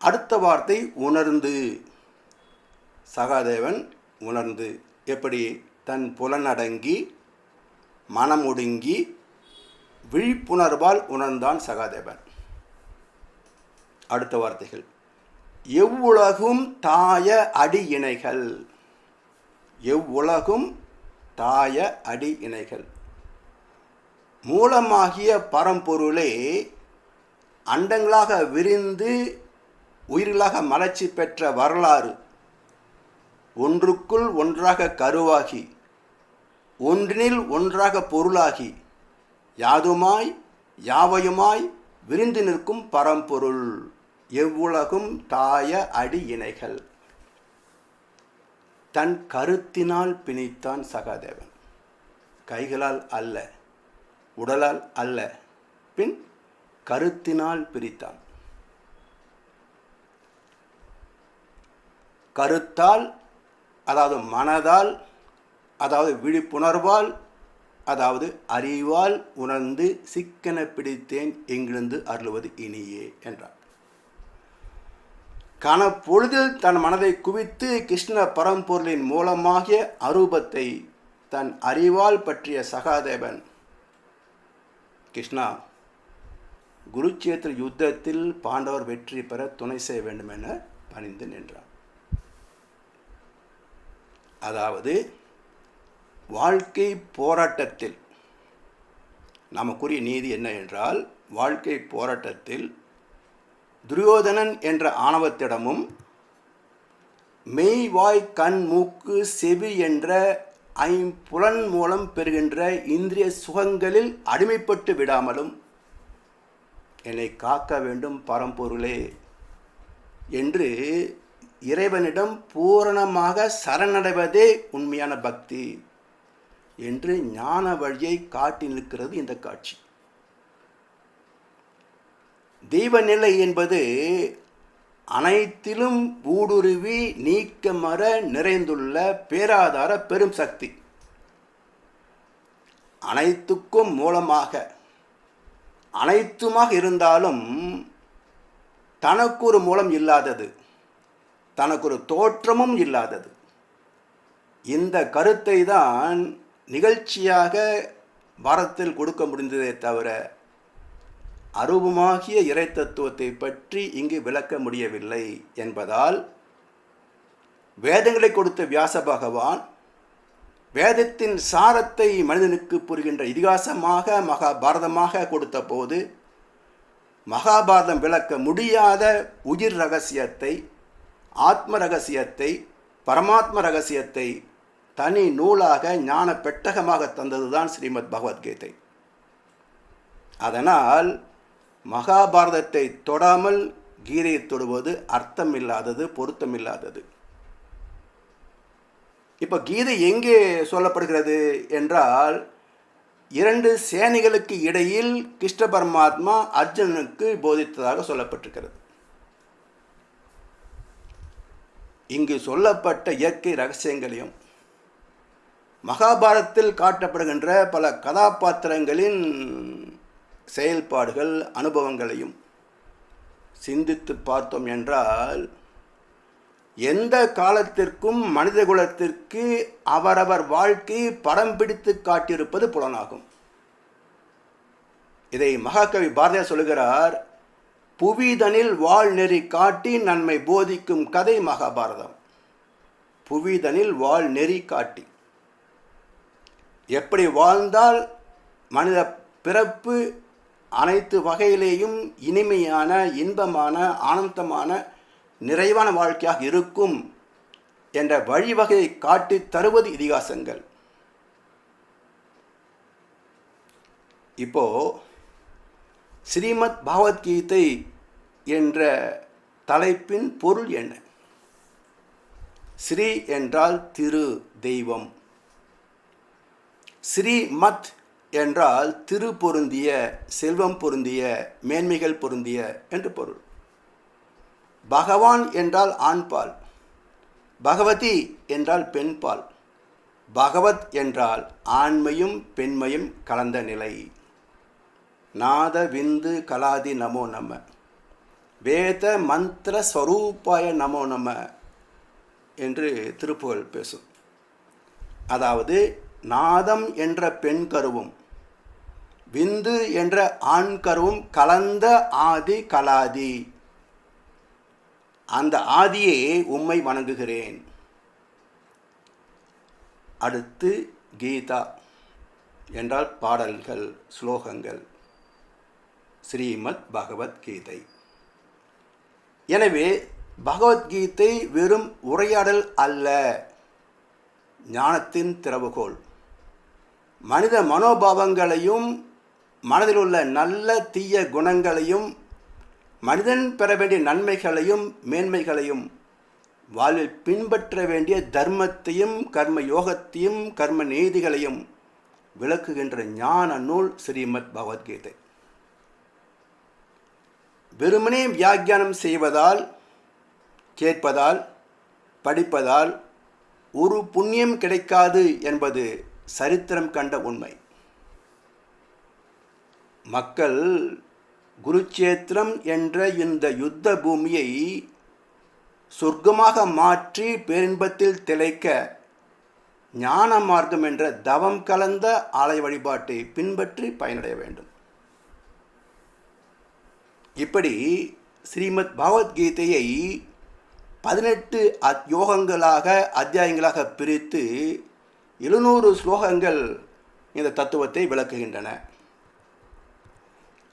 அடுத்த வார்த்தை உணர்ந்து. சகாதேவன் உணர்ந்து. எப்படி? தன் புலனடங்கி மனமுடுங்கி விழிப்புணர்வால் உணர்ந்தான் சகாதேவன். அடுத்த வார்த்தைகள் எவ்வுலகும் தாய அடி இணைகள். எவ்வுலகும் தாய அடி இணைகள். மூலமாகிய பரம்பொருளே அண்டங்களாக விரிந்து உயிர்களாக மலர்ச்சி பெற்ற வரலாறு ஒன்றுக்குள் ஒன்றாக கருவாகி, ஒன்றினில் ஒன்றாக பொருளாகி, யாதுமாய் யாவையுமாய் விரிந்து நிற்கும் பரம்பொருள். எவ்வுலகும் தாய அடி இணைகள். தன் கருத்தினால் பிணித்தான் சகாதேவன். கைகளால் அல்ல, உடலால் அல்ல, பின் கருத்தினால் பிரித்தான். கருத்தால், அதாவது மனதால், அதாவது விழிப்புணர்வால், அதாவது அறிவால் உணர்ந்து சிக்கன பிடித்தேன் எங்கிருந்து அருளுவது இனியே என்றார். கனப்பொழுதில் தன் மனதை குவித்து கிருஷ்ண பரம்பொருளின் மூலமாகிய அரூபத்தை தன் அறிவால் பற்றிய சகாதேவன், கிருஷ்ணா, குருச்சேத்திர யுத்தத்தில் பாண்டவர் வெற்றி பெற துணை செய்ய வேண்டும் என பணிந்து நின்றார். அதாவது வாழ்க்கை போராட்டத்தில் நமக்குரிய நீதி என்ன என்றால், வாழ்க்கை போராட்டத்தில் துரியோதனன் என்ற ஆணவத்திடமும் மெய் வாய் கண் மூக்கு செவி என்ற ஐம்புலன் மூலம் பெறுகின்ற இந்திரிய சுகங்களில் அடிமைப்பட்டு விடாமலும் என்னை காக்க வேண்டும் பரம்பொருளே என்று இறைவனிடம் பூரணமாக சரணடைவதே உண்மையான பக்தி என்று ஞான வழியை காட்டி நிற்கிறது இந்த காட்சி. தெய்வநிலை என்பது அனைத்திலும் ஊடுருவி நீக்கமற நிறைந்துள்ள பேராதார பெரும் சக்தி. அனைத்துக்கும் மூலமாக அனைத்துமாக இருந்தாலும் தனக்கு ஒரு மூலம் இல்லாதது, தனக்கு ஒரு தோற்றமும் இல்லாதது. இந்த கருத்தை தான் நிகழ்ச்சியாக பாரதத்தில் கொடுக்க முடிந்ததே தவிர அரூபமாகிய இறை தத்துவத்தை பற்றி இங்கு விளக்க முடியவில்லை என்பதால் வேதங்களை கொடுத்த வியாச பகவான் வேதத்தின் சாரத்தை மனிதனுக்கு புரிகின்ற இதிகாசமாக மகாபாரதமாக கொடுத்த போது மகாபாரதம் விளக்க முடியாத உயிர் ரகசியத்தை, ஆத்ம ரகசியத்தை, பரமாத்ம ரகசியத்தை தனி நூலாக ஞான பெட்டகமாக தந்ததுதான் ஸ்ரீமத் பகவத்கீதை. அதனால் மகாபாரதத்தை தொடாமல் கீதையை தொடுவது அர்த்தமில்லாதது, பொருத்தமில்லாதது. இப்போ கீதை எங்கே சொல்லப்படுகிறது என்றால், 2 சேனைகளுக்கு இடையில் கிருஷ்ண பரமாத்மா அர்ஜுனனுக்கு போதித்ததாக சொல்லப்பட்டிருக்கிறது. இங்கு சொல்லப்பட்ட இயற்கை ரகசியங்களையும் மகாபாரதத்தில் காட்டப்படுகின்ற பல கதாபாத்திரங்களின் செயல்பாடுகள், அனுபவங்களையும் சிந்தித்து பார்த்தோம் என்றால், எந்த காலத்திற்கும் மனித குலத்திற்கு அவரவர் வாழ்க்கையை படம் பிடித்து காட்டியிருப்பது புலனாகும். இதை மகாகவி பாரதியார் சொல்கிறார், புவிதனில் வாழ் நெறி காட்டி நன்மை போதிக்கும் கதை மகாபாரதம். புவிதனில் வாழ் நெறி காட்டி எப்படி வாழ்ந்தால் மனித பிறப்பு அனைத்து வகையிலேயும் இனிமையான, இன்பமான, ஆனந்தமான, நிறைவான வாழ்க்கையாக இருக்கும் என்ற வழிவகையை காட்டி தருவது இதிகாசங்கள். இப்போ ஸ்ரீமத் பகவத்கீதை என்ற தலைப்பின் பொருள் என்ன? ஸ்ரீ என்றால் திரு, தெய்வம். ஸ்ரீமத் என்றால் திரு பொருந்திய, செல்வம் பொருந்திய, மேன்மைகள் பொருந்திய என்று பொருள். பகவான் என்றால் ஆண்பால், பகவதி என்றால் பெண்பால், பகவத் என்றால் ஆண்மையும் பெண்மையும் கலந்த நிலை. நாத விந்து கலாதி நமோ நம, வேத மந்திர ஸ்வரூபாய நமோ நம என்று திருப்புகழ் பேசும். அதாவது நாதம் என்ற பெண் கருவும் விந்து என்ற ஆண் கருவும் கலந்த ஆதி கலாதி, அந்த ஆதியே உம்மை வணங்குகிறேன். அடுத்து கீதா என்றால் பாடல்கள், ஸ்லோகங்கள், ஸ்ரீமத் பகவத்கீதை. எனவே பகவத்கீதை வெறும் உரையாடல் அல்ல, ஞானத்தின் திறவுகோல். மனித மனோபாவங்களையும் மனதில் உள்ள நல்ல தீய குணங்களையும் மனிதன் பெற வேண்டிய நன்மைகளையும் மேன்மைகளையும் வாழ்வில் பின்பற்ற வேண்டிய தர்மத்தையும் கர்ம யோகத்தையும் கர்ம நீதிகளையும் விளக்குகின்ற ஞான நூல் ஸ்ரீமத் பகவத்கீதை. வெறுமனே வியாக்கியானம் செய்வதால், கேட்பதால், படிப்பதால் ஒரு புண்ணியம் கிடைக்காது என்பது சரித்திரம் கண்ட உண்மை. மக்கள் குருட்சேத்திரம் என்ற இந்த யுத்த பூமியை சொர்க்கமாக மாற்றி பேரின்பத்தில் திளைக்க ஞான மார்க்கம் என்ற தவம் கலந்த ஆலய வழிபாட்டை பின்பற்றி பயனடைய வேண்டும். இப்படி ஸ்ரீமத் பகவத்கீதையை 18 யோகங்களாக, அத்தியாயங்களாக பிரித்து 700 ஸ்லோகங்கள் இந்த தத்துவத்தை விளக்குகின்றன.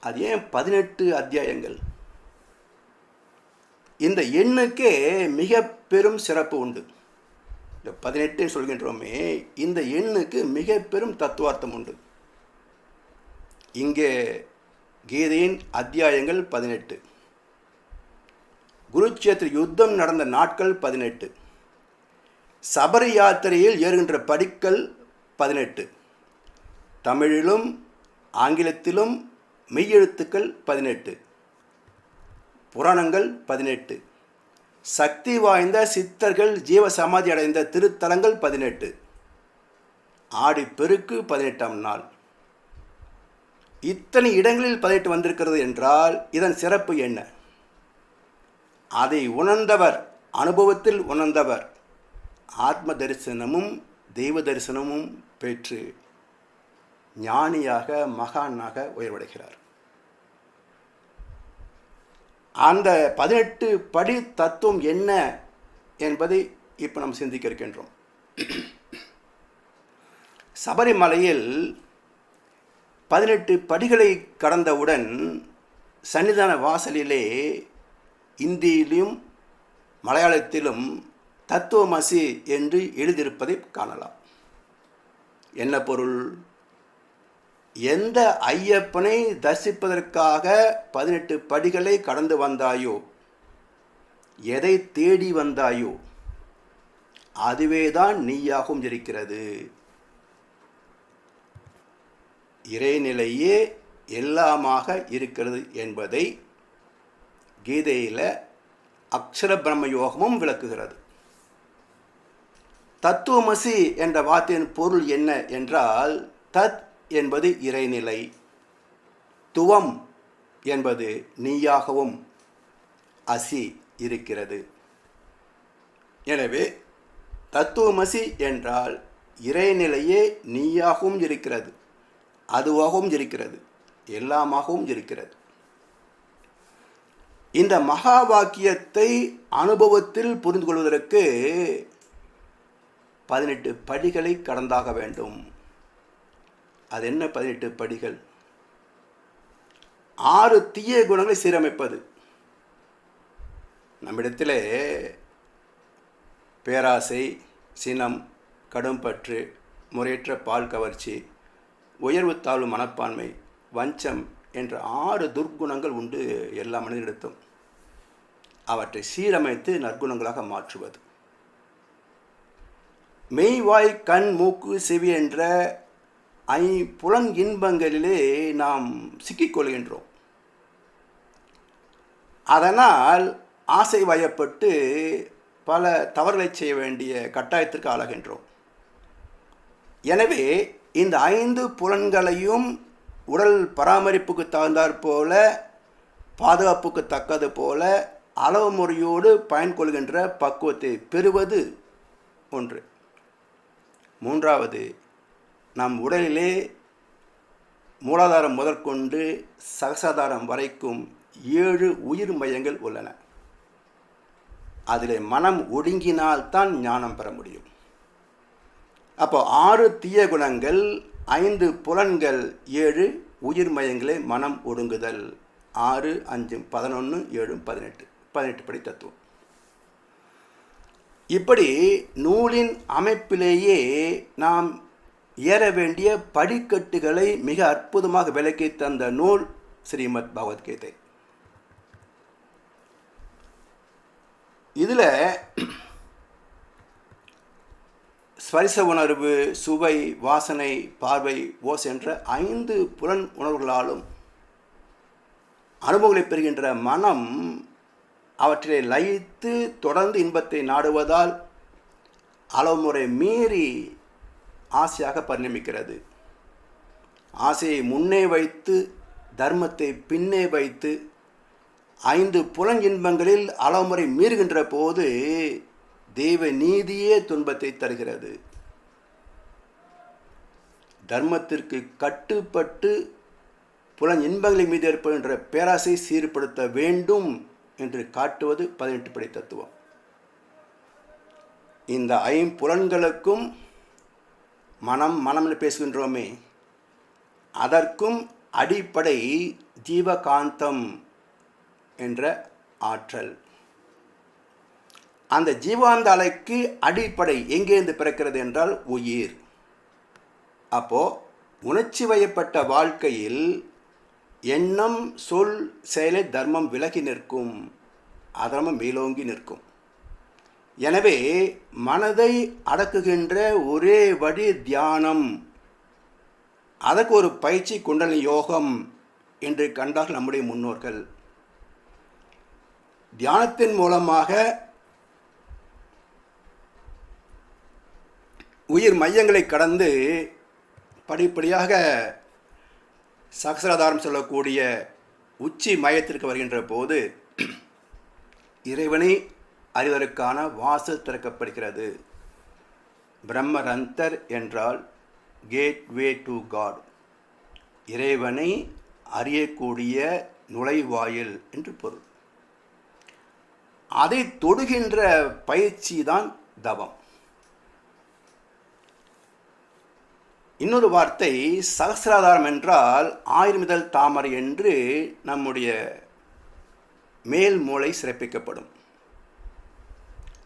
அது ஏன் 18 அத்தியாயங்கள்? இந்த எண்ணுக்கே மிக பெரும் சிறப்பு உண்டு. இந்த 18 சொல்கின்றோமே, இந்த எண்ணுக்கு மிக பெரும் தத்துவார்த்தம் உண்டு. இங்கே கீதையின் அத்தியாயங்கள் 18, குருட்சேத்திர யுத்தம் நடந்த நாட்கள் 18, சபரி யாத்திரையில் ஏறுகின்ற படிக்கல் 18, தமிழிலும் ஆங்கிலத்திலும் மெய்யெழுத்துக்கள் 18, புராணங்கள் 18, சக்தி வாய்ந்த சித்தர்கள் ஜீவ சமாதி அடைந்த திருத்தலங்கள் 18, ஆடி பெருக்கு 18ஆம் நாள். இத்தனை இடங்களில் 18 வந்திருக்கிறது என்றால் இதன் சிறப்பு என்ன? அதை உணர்ந்தவர், அனுபவத்தில் உணர்ந்தவர் ஆத்ம தரிசனமும் தெய்வ தரிசனமும் பெற்று ஞானியாக, மகானாக உயர்வடைகிறார். அந்த 18 படி தத்துவம் என்ன என்பதை இப்போ நாம் சிந்திக்க இருக்கின்றோம். சபரிமலையில் 18 படிகளை கடந்தவுடன் சன்னிதான வாசலிலே இந்தியிலும் மலையாளத்திலும் தத்துவமசி என்று எழுதியிருப்பதை காணலாம். என்ன பொருள்? எந்த ஐயப்பனை தரிசிப்பதற்காக 18 படிகளை கடந்து வந்தாயோ, எதை தேடி வந்தாயோ, அதுவேதான் நீயாகவும் இருக்கிறது. இறைநிலையே எல்லாமாக இருக்கிறது என்பதை கீதையில் அக்ஷர பிரம்ம யோகமும் விளக்குகிறது. தத்துவமசி என்ற வார்த்தையின் பொருள் என்ன என்றால், தத் என்பது இறைநிலை, துவம் என்பது நீயாகவும் அசி இருக்கிறது. எனவே தத்துவமசி என்றால் இறைநிலையே நீயாகவும் இருக்கிறது, அதுவாகவும் இருக்கிறது, எல்லாமாகவும் இருக்கிறது. இந்த மகா வாக்கியத்தை அனுபவத்தில் புரிந்து கொள்வதற்கு 18 படிகளை கடந்தாக வேண்டும். அது என்ன 18 படிகள்? 6 தீய குணங்களை சீரமைப்பது. நம்மிடத்தில் பேராசை, சினம், கடும்பற்று, முறையற்ற பால் கவர்ச்சி, உயர்வு தாழ்வு மனப்பான்மை, வஞ்சம் என்ற 6 துர்க்குணங்கள் உண்டு எல்லா மனிதனிடத்தும். அவற்றை சீரமைத்து நற்குணங்களாக மாற்றுவது. மெய், வாய், கண், மூக்கு, செவி என்ற ஐம்புலன் இன்பங்களிலே நாம் சிக்கிக்கொள்கின்றோம். அதனால் ஆசை வயப்பட்டு பல தவறுகளை செய்ய வேண்டிய கட்டாயத்திற்கு ஆளாகின்றோம். எனவே இந்த 5 புலன்களையும் உடல் பராமரிப்புக்கு தகுந்தாற்போல, பாதுகாப்புக்கு தக்கது போல அளவு முறையோடு பயன்கொள்கின்ற பக்குவத்தை பெறுவது ஒன்று. 3வது, நம் உடலிலே மூலாதாரம் முதற்கொண்டு சகசாதாரம் வரைக்கும் 7 உயிர் மையங்கள் உள்ளன. அதில் மனம் ஒடுங்கினால்தான் ஞானம் பெற முடியும். அப்போ 6 தீய குணங்கள், 5 புலன்கள், 7 உயிர் மையங்களே மனம் ஒடுங்குதல். 6, 5, 11, 7, 18 படி தத்துவம். இப்படி நூலின் அமைப்பிலேயே நாம் ஏற வேண்டிய படிக்கட்டுகளை மிக அற்புதமாக விளக்கி தந்த நூல் ஸ்ரீமத் பகவத்கீதை. இதில் ஸ்பரிச உணர்வு, சுவை, வாசனை, பார்வை, ஓசை என்ற 5 புலன் உணர்வுகளாலும் அனுபவங்களை பெறுகின்ற மனம் அவற்றிலே லயித்து தொடர்ந்து இன்பத்தை நாடுவதால் அளவுமுறை மீறி ஆசையாக பரிணமிக்கிறது. ஆசையை முன்னே வைத்து தர்மத்தை பின்னே வைத்து 5 புலன் இன்பங்களில் அளவுமுறை மீறுகின்ற போது தெய்வ நீதியே துன்பத்தை தருகிறது. தர்மத்திற்கு கட்டுப்பட்டு புலன் இன்பங்களின் மீது ஏற்படுகின்ற பேராசை சீர்படுத்த வேண்டும் என்று காட்டுவது 18 படி தத்துவம். இந்த 5 புலன்களுக்கும் மனம் என்று பேசுகின்றோமே, அதற்கும் அடிப்படை ஜீவகாந்தம் என்ற ஆற்றல். அந்த ஜீவாந்த அலைக்கு அடிப்படை எங்கேருந்து பிறக்கிறது என்றால் உயிர். அப்போ உணர்ச்சி வயப்பட்ட வாழ்க்கையில் எண்ணம், சொல், செயலை தர்மம் விலகி நிற்கும், அதர்மம் மேலோங்கி நிற்கும். எனவே மனதை அடக்குகின்ற ஒரே வழி தியானம். அதற்கு ஒரு பயிற்சி குண்டலினி யோகம் என்று கண்டார்கள் நம்முடைய முன்னோர்கள். தியானத்தின் மூலமாக உயிர் மையங்களை கடந்து படிப்படியாக சகசிராதாரம் சொல்லக்கூடிய உச்சி மையத்திற்கு வருகின்ற போது இறைவனை அறிவதற்கான வாசல் திறக்கப்படுகிறது. பிரம்மரந்தர் என்றால் கேட்வே டு காட், இறைவனை அறியக்கூடிய நுழைவாயில் என்று பொருள். அதை தொடுகின்ற பயிற்சி தான் தவம். இன்னொரு வார்த்தை சகசிராதாரம் என்றால் 1000 இதழ் தாமரை என்று நம்முடைய மேல் மூளை சிறப்பிக்கப்படும்.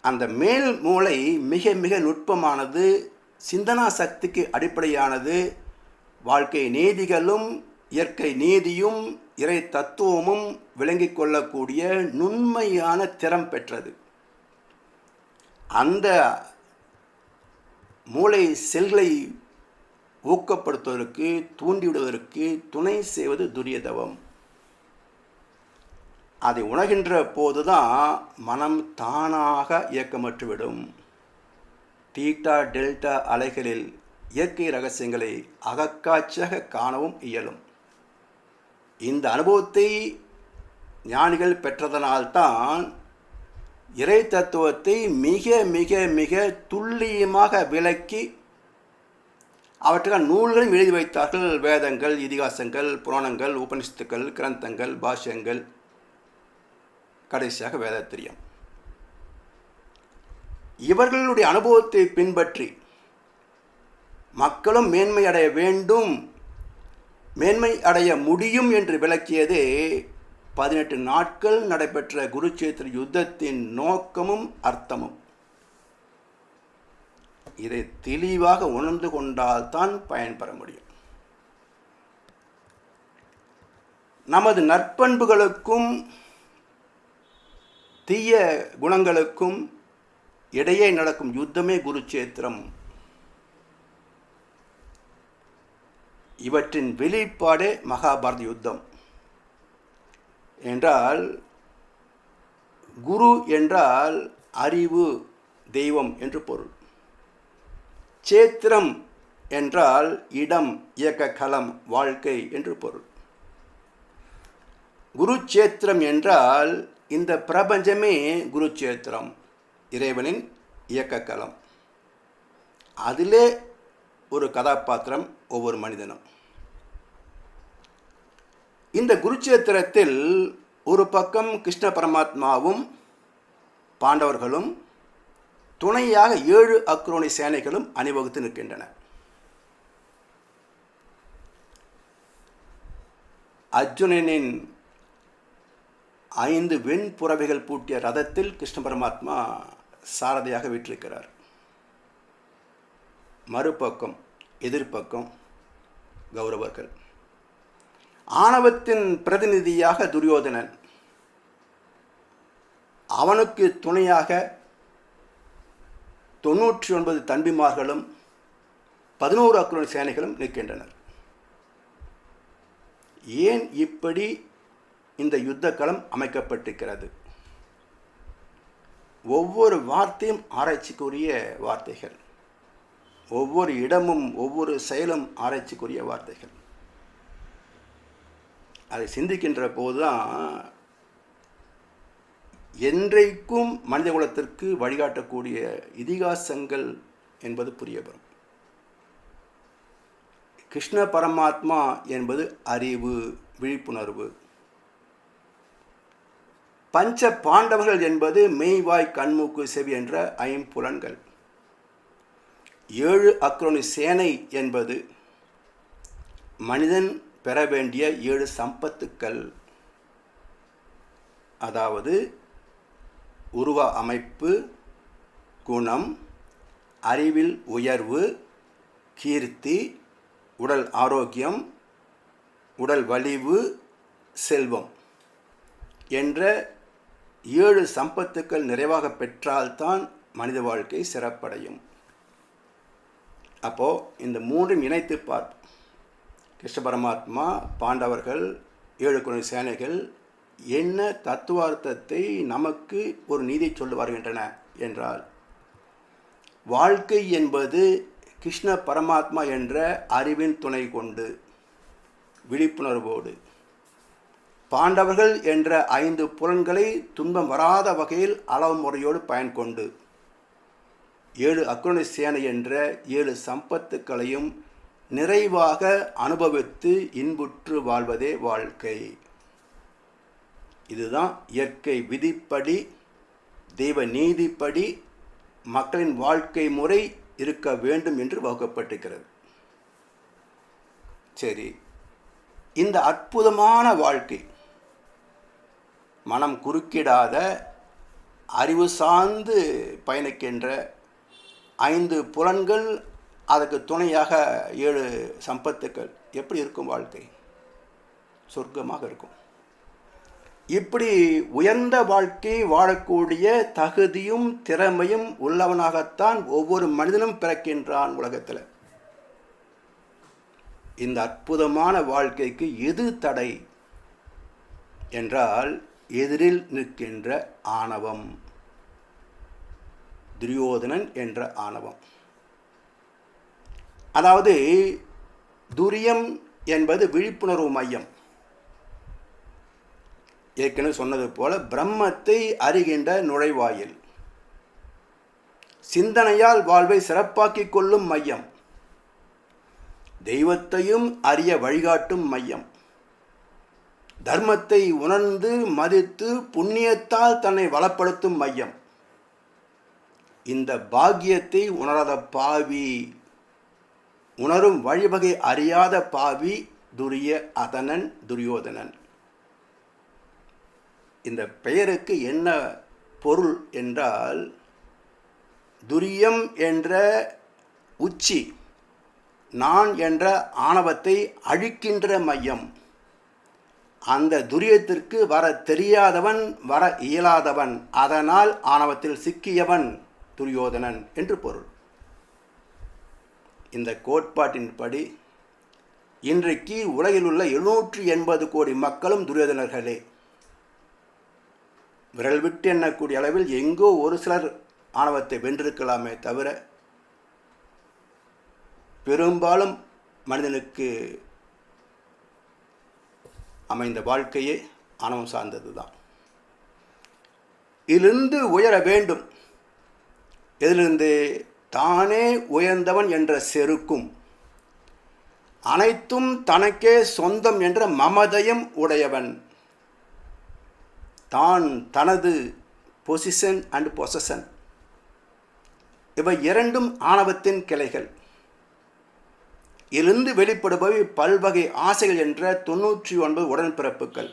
அந்த மேல் மூளை மிக மிக நுட்பமானது, சிந்தனா சக்திக்கு அடிப்படையானது. வாழ்க்கை நீதிகளும் இயற்கை நீதியும் இறை தத்துவமும் விளங்கிக் கொள்ளக்கூடிய நுண்மையான திறம் பெற்றது. அந்த மூளை செல்களை ஊக்கப்படுத்துவதற்கு, தூண்டிவிடுவதற்கு துணை செய்வது துரியதவம். அதை உணர்கின்ற போதுதான் மனம் தானாக இயக்கமற்றுவிடும். தீட்டா டெல்டா அலைகளில் இயற்கை ரகசியங்களை அகக்காட்சியாக காணவும் இயலும். இந்த அனுபவத்தை ஞானிகள் பெற்றதனால்தான் இறை தத்துவத்தை மிக மிக மிக துல்லியமாக விளக்கி அவற்றுக்கான நூல்களும் எழுதி வைத்தார்கள். வேதங்கள், இதிகாசங்கள், புராணங்கள், உபனிஷத்துக்கள், கிரந்தங்கள், பாஷ்யங்கள், கடைசியாக வேதாத்திரியம். இவர்களுடைய அனுபவத்தை பின்பற்றி மக்களும் மேன்மை அடைய வேண்டும், மேன்மை அடைய முடியும் என்று விளக்கியதே 18 நாட்கள் நடைபெற்ற குருச்சேத்திர யுத்தத்தின் நோக்கமும் அர்த்தமும். இதை தெளிவாக உணர்ந்து கொண்டால்தான் பயன்பெற முடியும். நமது நற்பண்புகளுக்கும் தீய குணங்களுக்கும் இடையே நடக்கும் யுத்தமே குருச்சேத்திரம். இவற்றின் வெளிப்பாடே மகாபாரத யுத்தம். என்றால் குரு என்றால் அறிவு, தெய்வம் என்று பொருள். சேத்திரம் என்றால் இடம், இயக்க களம், வாழ்க்கை என்று பொருள். குருச்சேத்திரம் என்றால் இந்த பிரபஞ்சமே குருச்சேத்திரம், இறைவனின் இயக்க களம். அதிலே ஒரு கதாபாத்திரம் ஒவ்வொரு மனிதனும். இந்த குருச்சேத்திரத்தில் ஒரு பக்கம் கிருஷ்ண பரமாத்மாவும் பாண்டவர்களும், துணையாக 7 அக்ரோனி சேனைகளும் அணிவகுத்து நிற்கின்றன. அர்ஜுனனின் 5 வெண்புறவைகள் பூட்டிய ரதத்தில் கிருஷ்ண பரமாத்மா சாரதியாக வீற்றிருக்கிறார். மறுபக்கம், எதிர்பக்கம் கௌரவர்கள். ஆணவத்தின் பிரதிநிதியாக துரியோதனன், அவனுக்கு துணையாக 99 தம்பிமார்களும் 11 அக்ரோனி சேனைகளும் நிற்கின்றனர். ஏன் இப்படி இந்த யுத்த களம் அமைக்கப்பட்டிருக்கிறது? ஒவ்வொரு வார்த்தையும் ஆராய்ச்சிக்குரிய வார்த்தைகள், ஒவ்வொரு இடமும் ஒவ்வொரு செயலும் ஆராய்ச்சிக்குரிய வார்த்தைகள். அதை சிந்திக்கின்ற போதுதான் என்றைக்கும் மனித குலத்திற்கு வழிகாட்டக்கூடிய இதிகாசங்கள் என்பது புரிய வரும். கிருஷ்ண பரமாத்மா என்பது அறிவு, விழிப்புணர்வு. பஞ்ச பாண்டவர்கள் என்பது மெய்வாய் கண்மூக்கு செவி என்ற 5 புலன்கள். 7 அக்ரோனி சேனை என்பது மனிதன் பெற வேண்டிய 7 சம்பத்துக்கள். அதாவது உருவ அமைப்பு, குணம், அறிவில் உயர்வு, கீர்த்தி, உடல் ஆரோக்கியம், உடல் வலிவு, செல்வம் என்ற 7 சம்பத்துக்கள் நிறைவாக பெற்றால்தான் மனித வாழ்க்கை சிறப்படையும். அப்போது இந்த 3 இணைத்து பார்ப்போம். கிருஷ்ண பரமாத்மா, பாண்டவர்கள், 7 அக்ரோனி சேனைகள் என்ன தத்துவார்த்தத்தை நமக்கு ஒரு நீதி சொல்ல வருகின்றன என்றால், வாழ்க்கை என்பது கிருஷ்ண பரமாத்மா என்ற அறிவின் துணை கொண்டு, விழிப்புணர்வோடு, பாண்டவர்கள் என்ற 5 புலன்களை துன்பம் வராத வகையில் அளவு முறையோடு பயன் கொண்டு, 7 அக்ரோனி சேனை என்ற 7 சம்பத்துக்களையும் நிறைவாக அனுபவித்து இன்புற்று வாழ்வதே வாழ்க்கை. இதுதான் இயற்கை விதிப்படி, தெய்வ நீதிப்படி மக்களின் வாழ்க்கை முறை இருக்க வேண்டும் என்று வகுக்கப்பட்டிருக்கிறது. சரி, இந்த அற்புதமான வாழ்க்கை, மனம் குறுக்கிடாத அறிவு சார்ந்து பயணிக்கின்ற 5 புலன்கள், அதற்கு துணையாக 7 சம்பத்துக்கள், எப்படி இருக்கும் வாழ்க்கை? சொர்க்கமாக இருக்கும். இப்படி உயர்ந்த வாழ்க்கை வாழக்கூடிய தகுதியும் திறமையும் உள்ளவனாகத்தான் ஒவ்வொரு மனிதனும் பிறக்கின்றான் உலகத்தில். இந்த அற்புதமான வாழ்க்கைக்கு எது தடை என்றால், எதிரில் நிற்கின்ற ஆணவம், துரியோதனன் என்ற ஆணவம். அதாவது துரியம் என்பது விழிப்புணர்வு மையம். ஏற்கனவே சொன்னது போல பிரம்மத்தை அறிகின்ற நுழைவாயில், சிந்தனையால் வாழ்வை சிறப்பாக்கிக் கொள்ளும் மையம், தெய்வத்தையும் அறிய வழிகாட்டும் மையம், தர்மத்தை உணர்ந்து மதித்து புண்ணியத்தால் தன்னை வளப்படுத்தும் மையம். இந்த பாக்கியத்தை உணராத பாவி, உணரும் வழிவகை அறியாத பாவி அதனன், துரியோதனன். இந்த பெயருக்கு என்ன பொருள் என்றால், துரியம் என்ற உச்சி, நான் என்ற ஆணவத்தை அழிக்கின்ற மையம். அந்த துரியத்திற்கு வர தெரியாதவன், வர இயலாதவன், அதனால் ஆணவத்தில் சிக்கியவன் துரியோதனன் என்று பொருள். இந்த கோட்பாட்டின்படி இன்றைக்கு உலகில் உள்ள 780 கோடி மக்களும் துரியோதனர்களே. விரல் விட்டு எண்ணக்கூடிய அளவில் எங்கோ ஒரு சிலர் ஆணவத்தை வென்றிருக்கலாமே தவிர பெரும்பாலும் மனிதனுக்கு அமைந்த வாழ்க்கையே ஆணவம் சார்ந்தது தான். இதிலிருந்து உயர வேண்டும். இதிலிருந்து தானே உயர்ந்தவன் என்ற செருக்கும் அனைத்தும் தனக்கே சொந்தம் என்ற மமதையும் உடையவன், தான் தனது பொசிஷன் அண்ட் பொசஷன், இவை இரண்டும் ஆணவத்தின் கிளைகள். இதிலிருந்து வெளிப்படுபவை பல்வகை ஆசைகள் என்ற 99 உடன்பிறப்புகள்.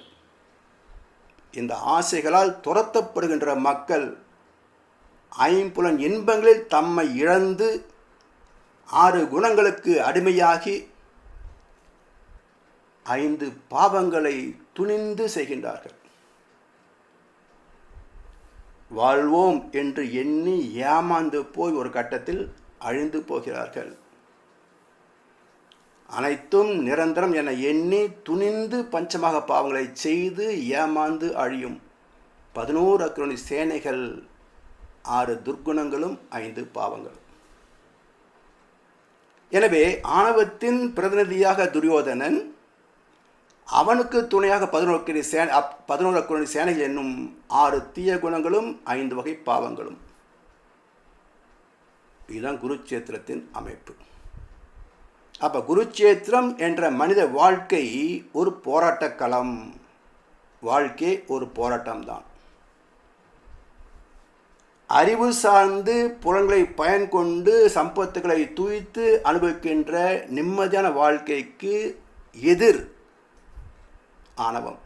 இந்த ஆசைகளால் துரத்தப்படுகின்ற மக்கள் ஐம்புலன் இன்பங்களில் தம்மை இழந்து 6 குணங்களுக்கு அடிமையாகி 5 பாவங்களை துணிந்து செய்கின்றார்கள். வாழ்வோம் என்று எண்ணி ஏமாந்து போய் ஒரு கட்டத்தில் அழிந்து போகிறார்கள். அனைத்தும் நிரந்தரம் என எண்ணி துணிந்து பஞ்சமாக பாவங்களை செய்து ஏமாந்து அழியும் 11 அக்ரோனி சேனைகள், 6 துர்க்குணங்களும் 5 பாவங்களும். எனவே ஆணவத்தின் பிரதிநிதியாக துரியோதனன், அவனுக்கு துணையாக 11 அக்ரோனி சேனைகள் என்னும் 6 தீய குணங்களும் 5 வகை பாவங்களும். இதுதான் குருட்சேத்திரத்தின் அமைப்பு. அப்போ குருட்சேத்திரம் என்ற மனித வாழ்க்கை ஒரு போராட்ட களம். வாழ்க்கை ஒரு போராட்டம்தான். அறிவு சார்ந்து புலன்களை பயன் கொண்டு சம்பத்துக்களை தூய்த்து அனுபவிக்கின்ற நிம்மதியான வாழ்க்கைக்கு எதிர் ஆணவம்.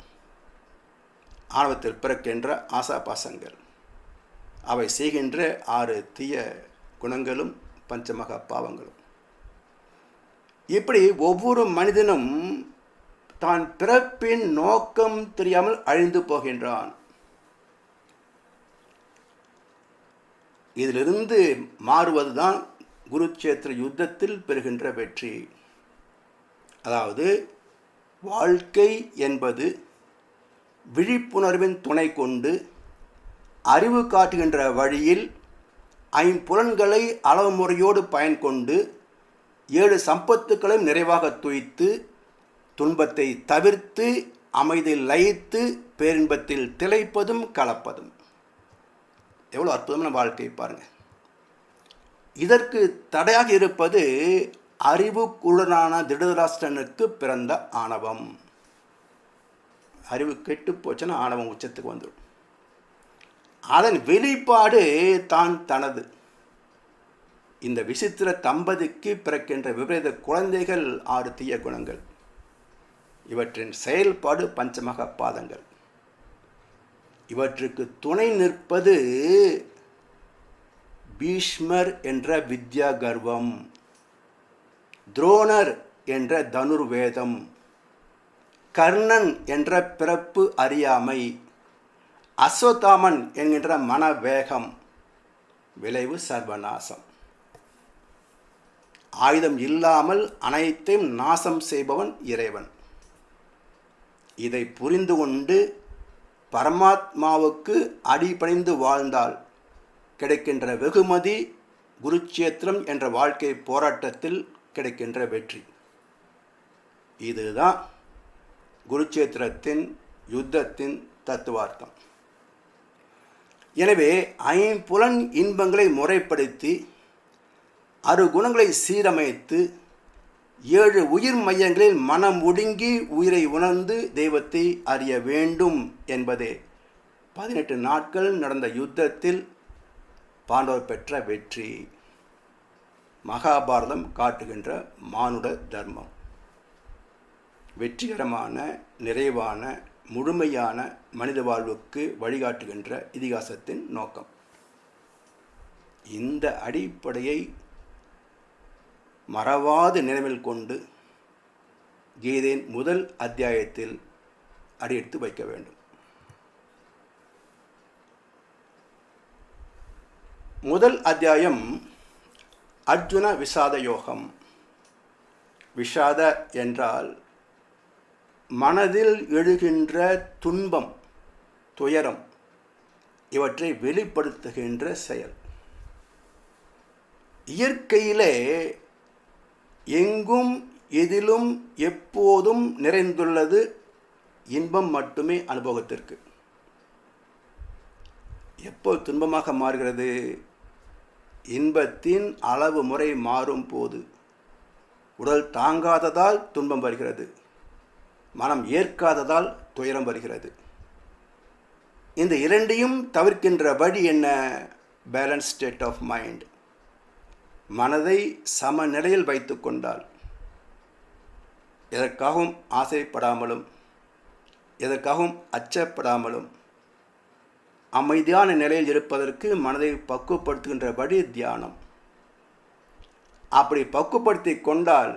ஆணவத்தில் பிறக்கின்ற ஆசாபாசங்கள், அவை செய்கின்ற 6 தீய குணங்களும் பஞ்சமகா பாவங்களும். இப்படி ஒவ்வொரு மனிதனும் தான் பிறப்பின் நோக்கம் தெரியாமல் அழிந்து போகின்றான். இதிலிருந்து மாறுவதுதான் குருட்சேத்திர யுத்தத்தில் பெறுகின்ற வெற்றி. அதாவது வாழ்க்கை என்பது விழிப்புணர்வின் துணை கொண்டு அறிவு காட்டுகின்ற வழியில் ஐம்புலன்களை அளவு முறையோடு பயன் கொண்டு 7 சம்பத்துக்களையும் நிறைவாக துய்த்து துன்பத்தை தவிர்த்து அமைதியில் லயித்து பேரின்பத்தில் திளைப்பதும் கலப்பதும். எவ்வளோ அற்புதமான வாழ்க்கை பாருங்கள். இதற்கு தடையாக இருப்பது அறிவு குருடனான திருதராஷ்டிரனுக்கு பிறந்த ஆணவம். அறிவு கெட்டு போச்சுன்னா ஆணவம் உச்சத்துக்கு வந்துடும். அதன் வெளிப்பாடு தான் தனது. இந்த விசித்திர தம்பதிக்கு பிறக்கின்ற விபரீத குழந்தைகள் 6 தீய குணங்கள். இவற்றின் செயல்பாடு பஞ்சமக பாதங்கள். இவற்றுக்கு துணை நிற்பது பீஷ்மர் என்ற வித்யா கர்வம், துரோணர் என்ற தனுர்வேதம், கர்ணன் என்ற பிறப்பு அறியாமை, அஸ்வத்தாமன் என்கின்ற மனவேகம். விளைவு சர்வநாசம். ஆயுதம் இல்லாமல் அனைத்தையும் நாசம் செய்பவன் இறைவன். இதை புரிந்து கொண்டு பரமாத்மாவுக்கு அடிபணிந்து வாழ்ந்தால் கிடைக்கின்ற வெகுமதி குருட்சேத்திரம் என்ற வாழ்க்கை போராட்டத்தில் கிடைக்கின்ற வெற்றி. இதுதான் குருட்சேத்திரத்தின் யுத்தத்தின் தத்துவார்த்தம். எனவே ஐம்புலன் இன்பங்களை முறைப்படுத்தி 6 குணங்களை சீரமைத்து 7 உயிர் மையங்களில் மனம் ஒடுங்கி உயிரை உணர்ந்து தெய்வத்தை அறிய வேண்டும் என்பதே 18 நாட்கள் நடந்த யுத்தத்தில் பாண்டவர் பெற்ற வெற்றி. மகாபாரதம் காட்டுகின்ற மானுட தர்மம். வெற்றிகரமான, நிறைவான, முழுமையான மனித வாழ்வுக்கு வழிகாட்டுகின்ற இதிகாசத்தின் நோக்கம். இந்த அடிப்படையை மறவாது நினைவில் கொண்டு கீதையின் முதல் அத்தியாயத்தில் அடியெடுத்து வைக்க வேண்டும். முதல் அத்தியாயம் அர்ஜுன விஷாத யோகம். விஷாத என்றால் மனதில் எழுகின்ற துன்பம், துயரம், இவற்றை வெளிப்படுத்துகின்ற செயல். இயற்கையிலே எங்கும் எதிலும் எப்போதும் நிறைந்துள்ளது இன்பம் மட்டுமே அனுபவத்திற்கு. எப்போ துன்பமாக மாறுகிறது? இன்பத்தின் அளவு முறை மாறும் போது. உடல் தாங்காததால் துன்பம் வருகிறது, மனம் ஏற்காததால் துயரம் வருகிறது. இந்த இரண்டையும் தவிர்க்கின்ற வழி என்ன? Balance state of mind. மனதை சமநிலையில் வைத்து கொண்டால், எதற்காகவும் ஆசைப்படாமலும் எதற்காகவும் அச்சப்படாமலும் அமைதியான நிலையில் இருப்பதற்கு மனதை பக்குவப்படுத்துகின்ற வழி தியானம். அப்படி பக்குவப்படுத்தி கொண்டால்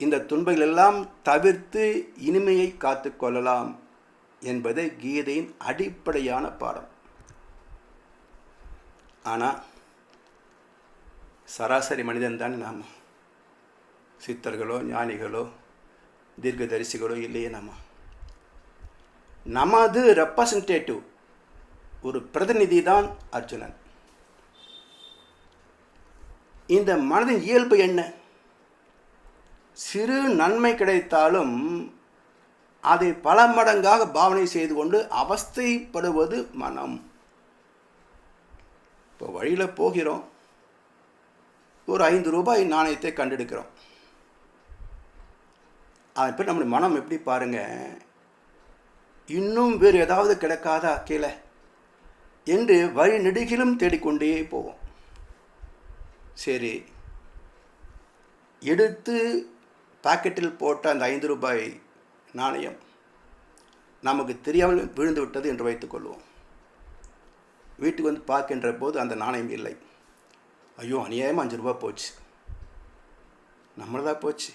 இந்த துன்பங்கள் எல்லாம் தவிர்த்து இனிமையை காத்து கொள்ளலாம் என்பதை கீதையின் அடிப்படையான பாடம். ஆனால் சராசரி மனிதன் தான் நாம். சித்தர்களோ ஞானிகளோ தீர்க்கதரிசிகளோ இல்லையே நமது ரெப்ரசன்டேட்டிவ், ஒரு பிரதிநிதி தான் அர்ஜுனன். இந்த மனதின் இயல்பு என்ன? சிறு நன்மை கிடைத்தாலும் அதை பல மடங்காக பாவனை செய்து கொண்டு அவஸ்தைப்படுவது மனம். இப்போ வழியில் போகிறோம், ஒரு 5 ரூபாய் நாணயத்தை கண்டெடுக்கிறோம். அப்போ நம்முடைய மனம் எப்படி பாருங்க, இன்னும் வேறு ஏதாவது கிடைக்காதா கீழே என்று வழி நெடுகிலும் தேடிக்கொண்டே போவோம். சரி, எடுத்து பாக்கெட்டில் போட்ட அந்த 5 ரூபாய் நாணயம் நமக்கு தெரியாமல் விழுந்து விட்டது என்று வைத்துக்கொள்வோம். வீட்டுக்கு வந்து பார்க்கின்ற போது அந்த நாணயம் இல்லை. ஐயோ, அநியாயமாக 5 ரூபா போச்சு, நம்மளதா போச்சு.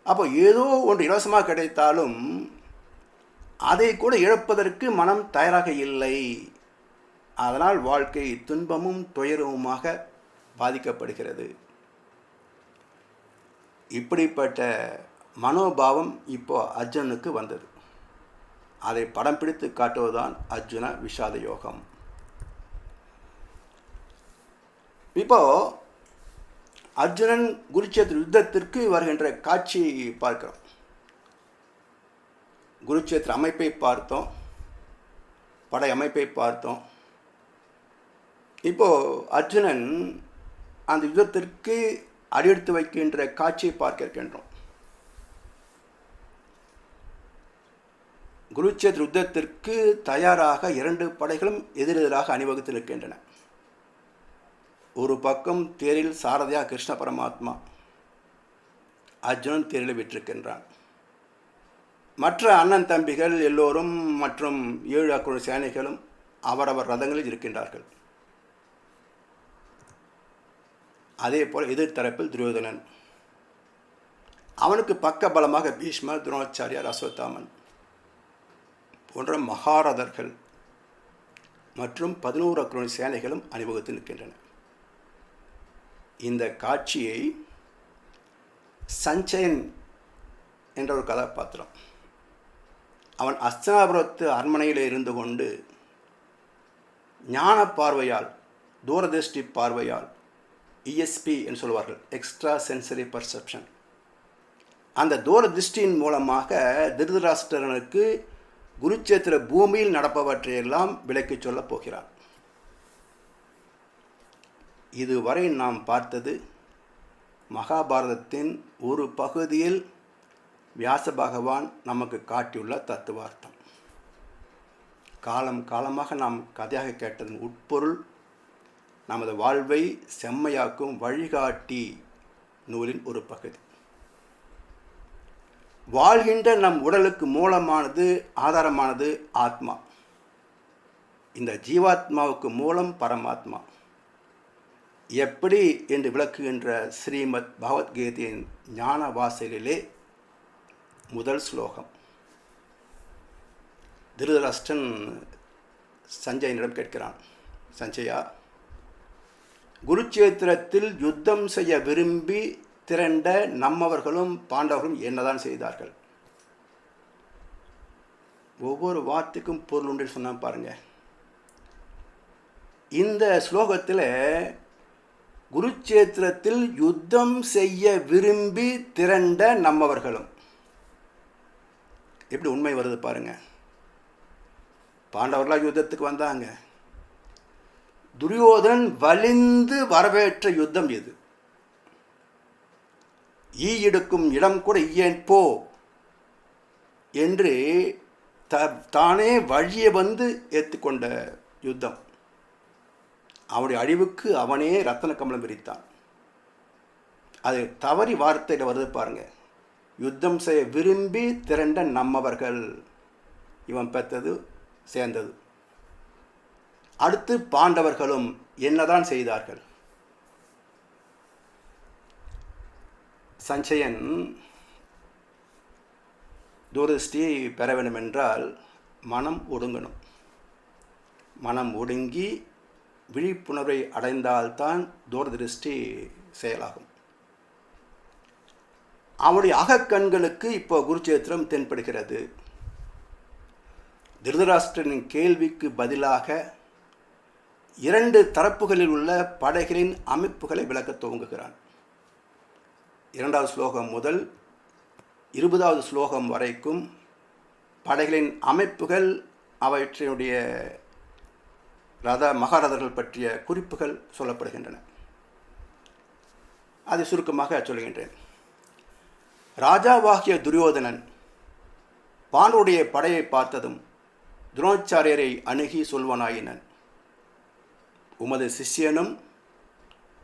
அப்போ ஏதோ ஒன்று இலவசமாக கிடைத்தாலும் அதை கூட இழப்பதற்கு மனம் தயாராக இல்லை. அதனால் வாழ்க்கை துன்பமும் துயரமுமாக பாதிக்கப்படுகிறது. இப்படிப்பட்ட மனோபாவம் இப்போ அர்ஜுனனுக்கு வந்தது. அதை படம் பிடித்து காட்டுவதுதான் அர்ஜுன விஷாத யோகம். இப்போ அர்ஜுனன் குருட்சேத்திர யுத்தத்திற்கு வருகின்ற காட்சியை பார்க்கிறோம். குருட்சேத்திர அமைப்பை பார்த்தோம், படை அமைப்பை பார்த்தோம். இப்போ அர்ஜுனன் அந்த யுத்தத்திற்கு அடியெடுத்து வைக்கின்ற காட்சியை பார்க்க இருக்கின்றோம். குருட்சேத்திர யுத்தத்திற்கு தயாராக 2 படைகளும் எதிரெதிராக அணிவகுத்து நிற்கின்றன. ஒரு பக்கம் தேரில் சாரதியா கிருஷ்ண பரமாத்மா, அர்ஜுனன் தேரில் விட்டிருக்கின்றான். மற்ற அண்ணன் தம்பிகள் எல்லோரும் மற்றும் 7 அக்குழு சேனைகளும் அவரவர் ரதங்களில் இருக்கின்றார்கள். அதே போல் எதிர்த்தரப்பில் துரியோதனன், அவனுக்கு பக்க பலமாக பீஷ்மர், துரோணாச்சாரியார், அஸ்வத்தாமன் போன்ற மகாரதர்கள் மற்றும் 11 அக்குழு சேனைகளும் அணிவகுத்து நிற்கின்றன. இந்த காட்சியை சஞ்சயன் என்ற ஒரு கதாபாத்திரம், அவன் அஸ்தினாபுரத்து அரண்மனையில் இருந்து கொண்டு ஞான பார்வையால், தூரதிருஷ்டி பார்வையால், இஎஸ்பி என்று சொல்வார்கள், எக்ஸ்ட்ரா சென்சரி பர்செப்ஷன், அந்த தூரதிருஷ்டியின் மூலமாக திருதராஷ்டிரனுக்கு குருட்சேத்திர பூமியில் நடப்பவற்றையெல்லாம் விளக்கி சொல்லப் போகிறான். இதுவரை நாம் பார்த்தது மகாபாரதத்தின் ஒரு பகுதியில் வியாச பகவான் நமக்கு காட்டியுள்ள தத்துவார்த்தம். காலம் காலமாக நாம் கதையாக கேட்டதன் உட்பொருள் நமது வாழ்வை செம்மையாக்கும் வழிகாட்டி நூலின் ஒரு பகுதி. வாழ்கின்ற நம் உடலுக்கு மூலமானது, ஆதாரமானது ஆத்மா. இந்த ஜீவாத்மாவுக்கு மூலம் பரமாத்மா. எப்படி என்று விளக்குகின்ற ஸ்ரீமத் பகவத்கீதையின் ஞான வாசலிலே முதல் ஸ்லோகம். திருதராஷ்டிரன் சஞ்சயனிடம் கேட்கிறான், சஞ்சயா, குருட்சேத்திரத்தில் யுத்தம் செய்ய விரும்பி திரண்ட நம்மவர்களும் பாண்டவர்களும் என்னதான் செய்தார்கள். ஒவ்வொரு வார்த்தைக்கும் பொருள் உண்டு சொன்னா பாருங்க. இந்த ஸ்லோகத்தில் குருச்சேத்திரத்தில் யுத்தம் செய்ய விரும்பி திரண்ட நம்மவர்களும் எப்படி உண்மை வருது பாருங்க. பாண்டவர்களாக யுத்தத்துக்கு வந்தாங்க. துரியோதனன் வலிந்து வரவேற்ற யுத்தம் இது. ஈ எடுக்கும் இடம் கூட ஈயன் போ என்று தானே வழியை வந்து ஏற்றுக்கொண்ட யுத்தம். அவனுடைய அழிவுக்கு அவனே ரத்தன கமலம் விரித்தான். அது தவறி வார்த்தையில் வருது பாருங்க. யுத்தம் செய்ய விரும்பி திரண்ட நம்மவர்கள், இவன் பெற்றது சேர்ந்தது. அடுத்து பாண்டவர்களும் என்னதான் செய்தார்கள். சஞ்சயன் தூரதிருஷ்டியை பெற வேண்டும் என்றால் மனம் ஒடுங்கணும். மனம் ஒடுங்கி விழிப்புணர்வை அடைந்தால்தான் தூரதிருஷ்டி செயலாகும். அவனுடைய அகக்கண்களுக்கு இப்போ குருச்சேத்திரம் தென்படுகிறது. திருதராஷ்டிரனின் கேள்விக்கு பதிலாக 2 தரப்புகளில் உள்ள படைகளின் அமைப்புகளை விளக்க துவங்குகிறான். 2வது ஸ்லோகம் முதல் 20வது ஸ்லோகம் வரைக்கும் படைகளின் அமைப்புகள், அவற்றினுடைய மகாரதர்கள் பற்றிய குறிப்புகள் சொல்லப்படுகின்றன. அதை சுருக்கமாக சொல்கின்றேன். ராஜாவாகிய துரியோதனன் பாண்டவருடைய படையை பார்த்ததும் துரோணாச்சாரியரை அணுகி சொல்வனாயினன், உமது சிஷ்யனும்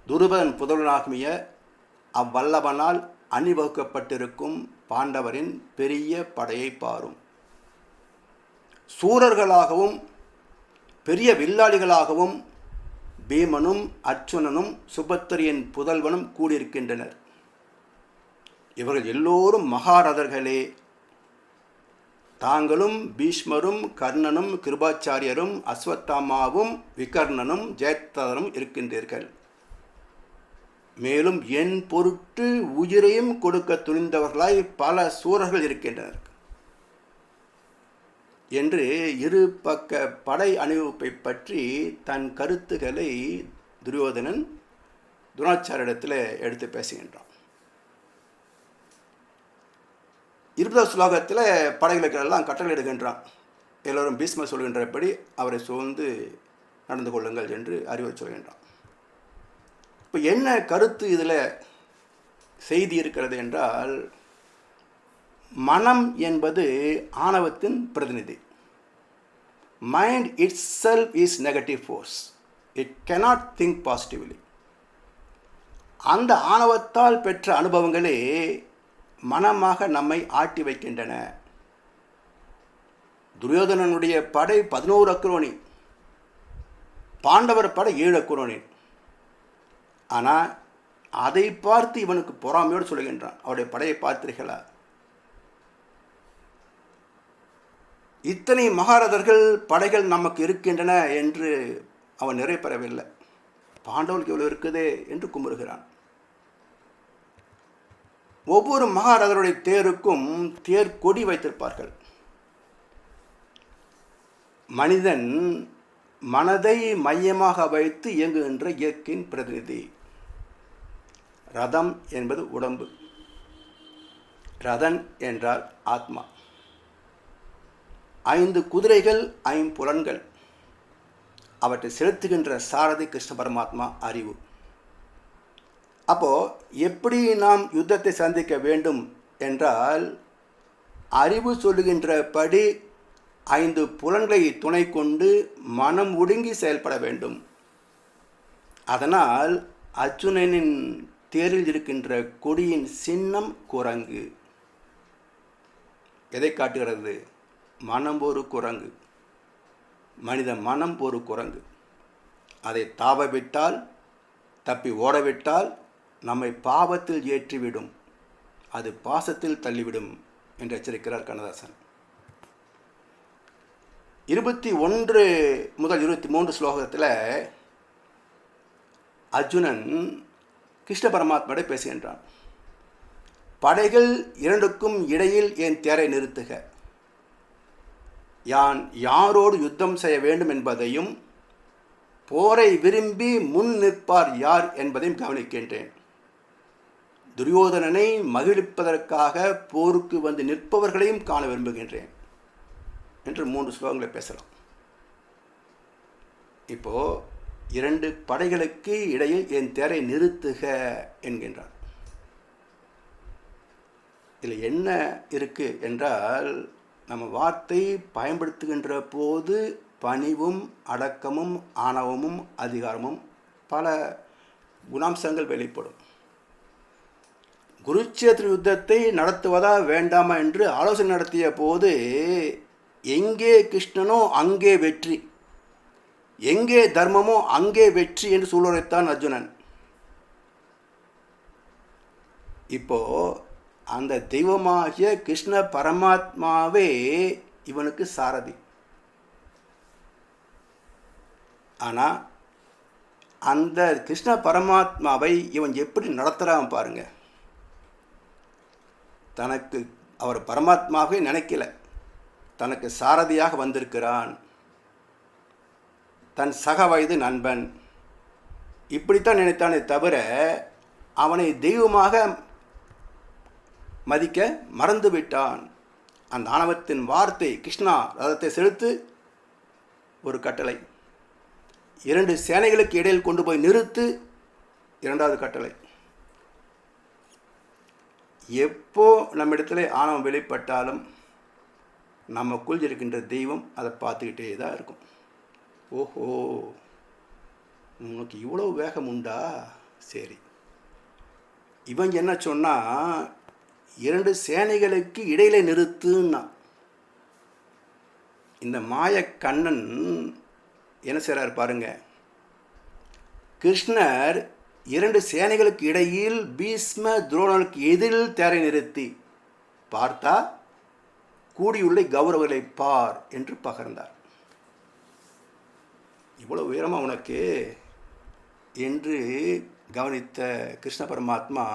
துருபதன் புதல்வனாகிய அவ்வல்லவனால் அணிவகுக்கப்பட்டிருக்கும் பாண்டவரின் பெரிய படையை பாரும். சூரர்களாகவும் பெரிய வில்லாளிகளாகவும் பீமனும் அர்ச்சுனனும் சுபத்திரியின் புதல்வனும் கூடியிருக்கின்றனர். இவர்கள் எல்லோரும் மகாரதர்களே. தாங்களும் பீஷ்மரும் கர்ணனும் கிருபாச்சாரியரும் அஸ்வத்தாமாவும் விகர்ணனும் ஜெயத்ரதனும் இருக்கின்றீர்கள். மேலும் என் பொருட்டு உயிரையும் கொடுக்க துணிந்தவர்களாய் பல சூரர்கள் இருக்கின்றனர் என்று இரு பக்க படை அணிவகுப்பை பற்றி தன் கருத்துக்களை துரியோதனன் துரோணாச்சாரியிடத்தில் எடுத்து பேசுகின்றான். 20வது ஸ்லோகத்தில் படைகளுக்கெல்லாம் கட்டளை எடுக்கின்றான். எல்லோரும் பீஷ்மர் சொல்கின்றபடி அவரை சூழ்ந்து நடந்து கொள்ளுங்கள் என்று அறிவுரை சொல்கின்றான். இப்போ என்ன கருத்து இதில் செய்தி இருக்கிறது என்றால், மனம் என்பது ஆணவத்தின் பிரதிநிதி. Mind it's self is negative force. It cannot think positively. அந்த ஆணவத்தால் பெற்ற அனுபவங்களே மனமாக நம்மை ஆட்டி வைக்கின்றன. துரியோதனனுடைய படை 11 அக்ரோனி, பாண்டவர் படை 7 அக்ரோனி. ஆனால் அதை பார்த்து இவனுக்கு பொறாமையோடு சொல்கின்றான், அவருடைய படையை பார்த்தீர்களா, இத்தனை மகாரதர்கள் படைகள் நமக்கு இருக்கின்றன என்று அவன் நிறைய பெறவில்லை. பாண்டவர்களுக்கு எவ்வளவு இருக்குதே என்று கும்பிடுகிறான். ஒவ்வொரு மகாரதருடைய தேருக்கும் தேர் கொடி வைத்திருப்பார்கள். மனிதன் மனதை மையமாக வைத்து இயங்குகின்ற இயற்கையின் பிரதிநிதி. ரதம் என்பது உடம்பு, ரதன் என்றால் ஆத்மா. 5 குதிரைகள் 5 புலன்கள், அவற்றை செலுத்துகின்ற சாரதி கிருஷ்ண பரமாத்மா அறிவு. அப்போது எப்படி நாம் யுத்தத்தை சந்திக்க வேண்டும் என்றால், அறிவு சொல்லுகின்றபடி 5 புலன்களை துணை கொண்டு மனம் ஒடுங்கி செயல்பட வேண்டும். அதனால் அர்ஜுனனின் தேரில் இருக்கின்ற கொடியின் சின்னம் குரங்கு. எதை காட்டுகிறது? மனம் ஒரு குரங்கு. மனித மனம் ஒரு குரங்கு. அதை தாவவிட்டால், தப்பி ஓடவிட்டால் நம்மை பாவத்தில் ஏற்றிவிடும், அது பாசத்தில் தள்ளிவிடும் என்று எச்சரிக்கிறார் கண்ணதாசன். 21 முதல் 23 ஸ்லோகத்தில் அர்ஜுனன் கிருஷ்ண பரமாத்மாவோட பேசுகின்றான். படைகள் இரண்டுக்கும் இடையில் என் தேரை நிறுத்துக. யான் யாரோடு யுத்தம் செய்ய வேண்டும் என்பதையும் போரை விரும்பி முன் நிற்பார் யார் என்பதையும் கவனிக்கின்றேன். துரியோதனனை மகிழ்ப்பதற்காக போருக்கு வந்து நிற்பவர்களையும் காண விரும்புகின்றேன் என்று 3 ஸ்லோகங்களை பேசலாம். இப்போ 2 படைகளுக்கு இடையில் என் தேரை நிறுத்துக என்கின்றார். இதில் என்ன இருக்கு என்றால், நம்ம வார்த்தை பயன்படுத்துகின்ற போது பணிவும் அடக்கமும் ஆணவமும் அதிகாரமும் பல குணாம்சங்கள் வெளிப்படும். குருட்சேத்திர யுத்தத்தை நடத்துவதா வேண்டாமா என்று ஆலோசனை நடத்திய போது எங்கே கிருஷ்ணனோ அங்கே வெற்றி, எங்கே தர்மமோ அங்கே வெற்றி என்று சூளுரைத்தான் அர்ஜுனன். இப்போ அந்த தெய்வமாகிய கிருஷ்ண பரமாத்மாவே இவனுக்கு சாரதி. ஆனால் அந்த கிருஷ்ண பரமாத்மாவை இவன் எப்படி நடத்துகிறான் பாருங்க. தனக்கு அவர் பரமாத்மாவே நினைக்கல, தனக்கு சாரதியாக வந்திருக்கிறான், தன் சக வயது நண்பன், இப்படித்தான் நினைத்தானே தவிர அவனை தெய்வமாக மதிக்க மறந்து விட்டான். அந்த ஆணவத்தின் வார்த்தை கிருஷ்ணா ரதத்தை செலுத்து ஒரு கட்டளை, 2 சேனைகளுக்கு இடையில் கொண்டு போய் நிறுத்து 2வது கட்டளை. எப்போ நம்மிடத்தில் ஆணவம் வெளிப்பட்டாலும் நமக்குள் இருக்கின்ற தெய்வம் அதை பார்த்துக்கிட்டே தான் இருக்கும். ஓஹோ, உனக்கு இவ்வளோ வேகம் உண்டா, சரி. இவன் என்ன சொன்னால் 2 சேனைகளுக்கு இடையில நிறுத்துன்னா. இந்த மாயக்கண்ணன் என்ன செய்கிறார் பாருங்க. கிருஷ்ணர் 2 சேனைகளுக்கு இடையில் பீஷ்ம துரோணருக்கு எதிரில் தேரை நிறுத்தி பார்த்தா கூடியுள்ள கௌரவர்களை பார் என்று பகர்ந்தார். இவ்வளவு உயரமாக உனக்கு என்று கவனித்த கிருஷ்ண பரமாத்மா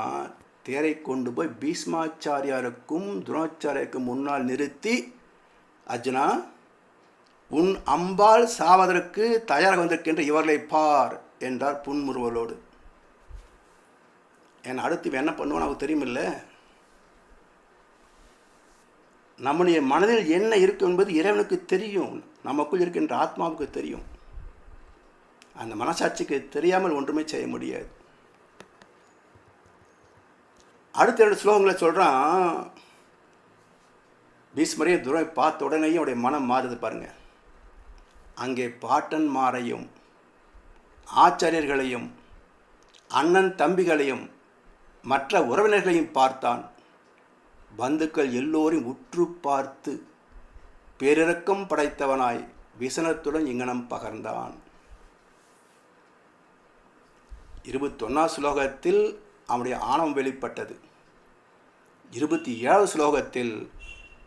தேரை கொண்டு போய் பீஷ்மாச்சாரியாருக்கும் துரோணாச்சாரியாருக்கும் முன்னால் நிறுத்தி, அர்ஜுனா, உன் அம்பால் சாவதற்கு தயாராக வந்திருக்கின்ற இவர்களை பார் என்றார் புன்முறுவலோடு. ஏன்னா அடுத்து என்ன பண்ணுவான்னு அவருக்கு தெரியுமில்ல. நம்முடைய மனதில் என்ன இருக்கும் என்பது இறைவனுக்கு தெரியும், நமக்குள் இருக்கின்ற ஆத்மாவுக்கு தெரியும். அந்த மனசாட்சிக்கு தெரியாமல் ஒன்றுமே செய்ய முடியாது. அடுத்த 2 ஸ்லோகங்களை சொல்கிறான். பீஷ்மரையும் துரோணரை பார்த்த உடனேயும் அவருடைய மனம் மாறுது பாருங்க. அங்கே பாட்டன்மாரையும் ஆச்சாரியர்களையும் அண்ணன் தம்பிகளையும் மற்ற உறவினர்களையும் பார்த்தான். பந்துக்கள் எல்லோரையும் உற்று பார்த்து பேரிரக்கம் படைத்தவனாய் விசனத்துடன் இங்கனம் பகர்ந்தான். 21 ஸ்லோகத்தில் அவனுடைய ஆணவம் வெளிப்பட்டது. 27 ஸ்லோகத்தில்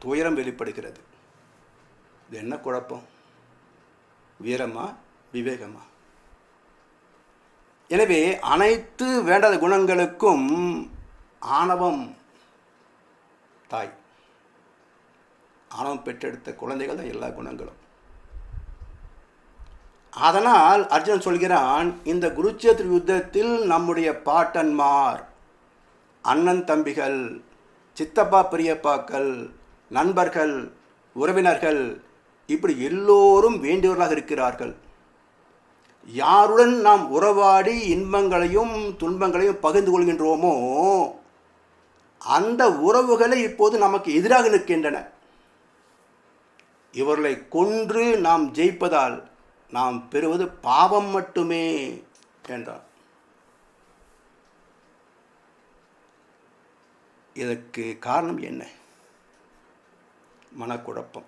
துயரம் வெளிப்படுகிறது. இது என்ன குழப்பம்? வீரமா விவேகமா? எனவே அனைத்து வேண்டாத குணங்களுக்கும் ஆணவம் தாய். ஆணவம் பெற்றெடுத்த குழந்தைகள் தான் எல்லா குணங்களும். அதனால் அர்ஜுனன் சொல்கிறான், இந்த குருட்சேத்திர யுத்தத்தில் நம்முடைய பாட்டன்மார், அண்ணன் தம்பிகள், சித்தப்பா பெரியப்பாக்கள், நண்பர்கள், உறவினர்கள், இப்படி எல்லோரும் வேண்டியவர்களாக இருக்கிறார்கள். யாருடன் நாம் உறவாடி இன்பங்களையும் துன்பங்களையும் பகிர்ந்து கொள்கின்றோமோ அந்த உறவுகளை இப்போது நமக்கு எதிராக நிற்கின்றன. இவர்களை கொன்று நாம் ஜெயிப்பதால் நாம் பெறுவது பாவம் மட்டுமே என்றார். இதற்கு காரணம் என்ன? மனக்குழப்பம்.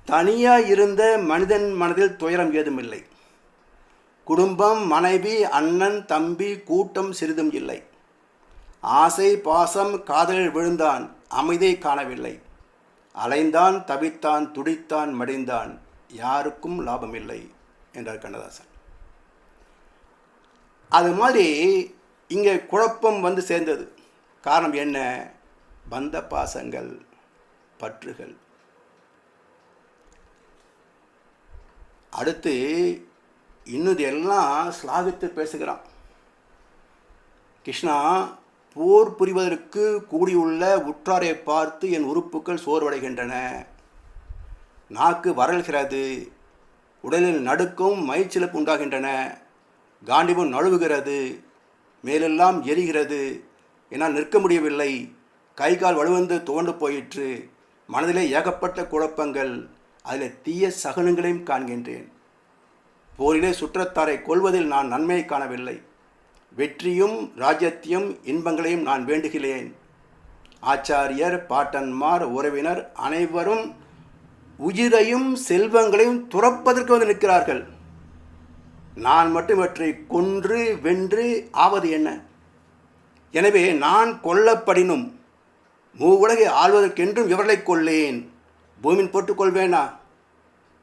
தனியாக இருந்த மனிதன் மனதில் துயரம் ஏதுமில்லை. குடும்பம், மனைவி, அண்ணன், தம்பி, கூட்டம் சிறிதும் இல்லை. ஆசை, பாசம், காதலில் விழுந்தான், அமைதியை காணவில்லை. அலைந்தான், தவித்தான், துடித்தான், மடிந்தான், யாருக்கும் லாபமில்லை என்றார் கண்ணதாசன். அது மாதிரி இங்கே குழப்பம் வந்து சேர்ந்தது. காரணம் என்ன? பந்த பாசங்கள், பற்றுகள். அடுத்து இன்னும் எல்லாம் ஸ்லாகித்து பேசுகிறான். கிருஷ்ணா, போர் புரிவதற்கு கூடியுள்ள உற்றாரை பார்த்து என் உறுப்புகள் சோர்வடைகின்றன, நாக்கு வறள்கிறது, உடலில் நடுக்கும் மயிர்ச்சிலப்பு உண்டாகின்றன, காண்டிபம் நழுவுகிறது, மேலெல்லாம் எரிகிறது, என்னால் நிற்க முடியவில்லை, கை கால் வலுவந்து துவண்டு போயிற்று, மனதிலே ஏகப்பட்ட குழப்பங்கள், அதில் தீய சகுனங்களையும் காண்கின்றேன். போரிலே சுற்றத்தாரை கொல்வதில் நான் நன்மையை காணவில்லை. வெற்றியும் ராஜ்யத்தையும் இன்பங்களையும் நான் வேண்டுகிறேன். ஆச்சாரியர், பாட்டன்மார், உறவினர் அனைவரும் உயிரையும் செல்வங்களையும் துறப்பதற்கு வந்து நிற்கிறார்கள். நான் மட்டும் இவற்றை கொன்று வென்று ஆவது என்ன? எனவே நான் கொல்லப்படினும் மூவுலகை ஆள்வதற்கென்றும் இவர்களை கொல்லேன். பூமியின் போட்டுக் கொள்வேனா?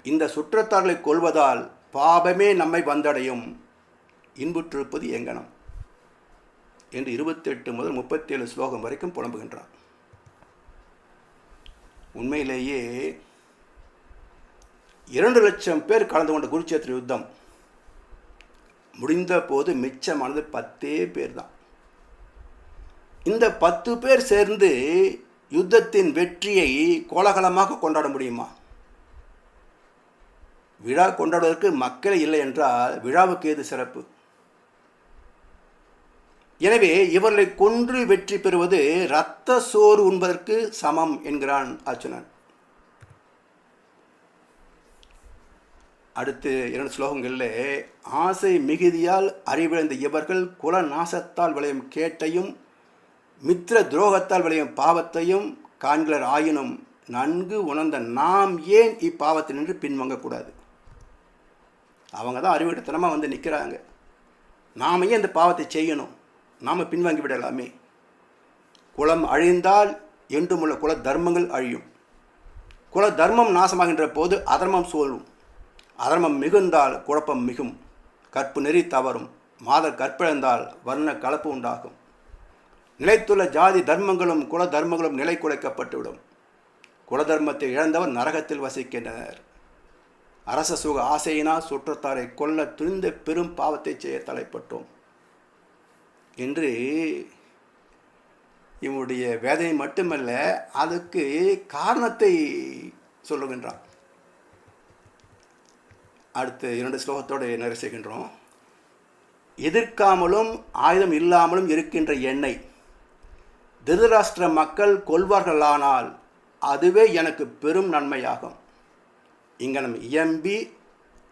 இந்த சுற்றத்தார்களை கொள்வதால் பாபமே நம்மை வந்தடையும். இன்புற்றிருப்பது எங்கனம் என்று 28 முதல் 37 ஸ்லோகம் வரைக்கும் புலம்புகின்றான். உண்மையிலேயே 2 லட்சம் பேர் கலந்து கொண்ட குருட்சேத்திர யுத்தம் முடிந்த போது மிச்சமானது 10 பேர் தான். இந்த 10 பேர் சேர்ந்து யுத்தத்தின் வெற்றியை கோலாகலமாக கொண்டாட முடியுமா? விழா கொண்டாடுவதற்கு மக்களே இல்லை என்றால் விழாவுக்கு ஏது சிறப்பு? எனவே இவர்களை கொன்று வெற்றி பெறுவது இரத்த சோறு உண்பதற்கு சமம் என்கிறான் அர்ஜுனன். அடுத்து 2 ஸ்லோகங்களில் ஆசை மிகுதியால் அறிவிழந்த இவர்கள் குல நாசத்தால் விளையும் கேட்டையும் மித்திர துரோகத்தால் விளையும் பாவத்தையும் காண்களர் ஆயினும் நன்கு உணர்ந்த நாம் ஏன் இப்பாவத்தில் நின்று பின்வாங்கக்கூடாது? அவங்க தான் அறிவுட்டத்தனமாக வந்து நிற்கிறாங்க. நாம் ஏன் இந்த பாவத்தை செய்யணும்? நாம் பின்வாங்கி விடலாமே. குலம் அழிந்தால் என்றுமுள்ள குல தர்மங்கள் அழியும். குல தர்மம் நாசமாகின்ற போது அதர்மம் சோழும். அதர்மம் மிகுந்தால் குழப்பம் மிகும், கற்பு நெறி தவறும், மாதர் கற்பிழந்தால் வர்ண கலப்பு உண்டாகும். நிலைத்துள்ள ஜாதி தர்மங்களும் குல தர்மங்களும் நிலை குலைக்கப்பட்டுவிடும். குலதர்மத்தை இழந்தவர் நரகத்தில் வசிக்கின்றனர். அரச சுக ஆசையினால் சுற்றத்தாரை கொல்ல துணிந்த பெரும் பாவத்தை செய்ய தலைப்பட்டோம் என்று இவனுடைய வேதனை மட்டுமல்ல, அதுக்கு காரணத்தை சொல்லுகின்றான். அடுத்து 2 ஸ்லோகத்தோடு நிறைவு செய்கின்றோம். எதிர்க்காமலும் ஆயுதம் இல்லாமலும் இருக்கின்ற என்னை திருதராஷ்டிர மக்கள் கொல்வார்களானால் அதுவே எனக்கு பெரும் நன்மையாகும். இங்கனம் இயம்பி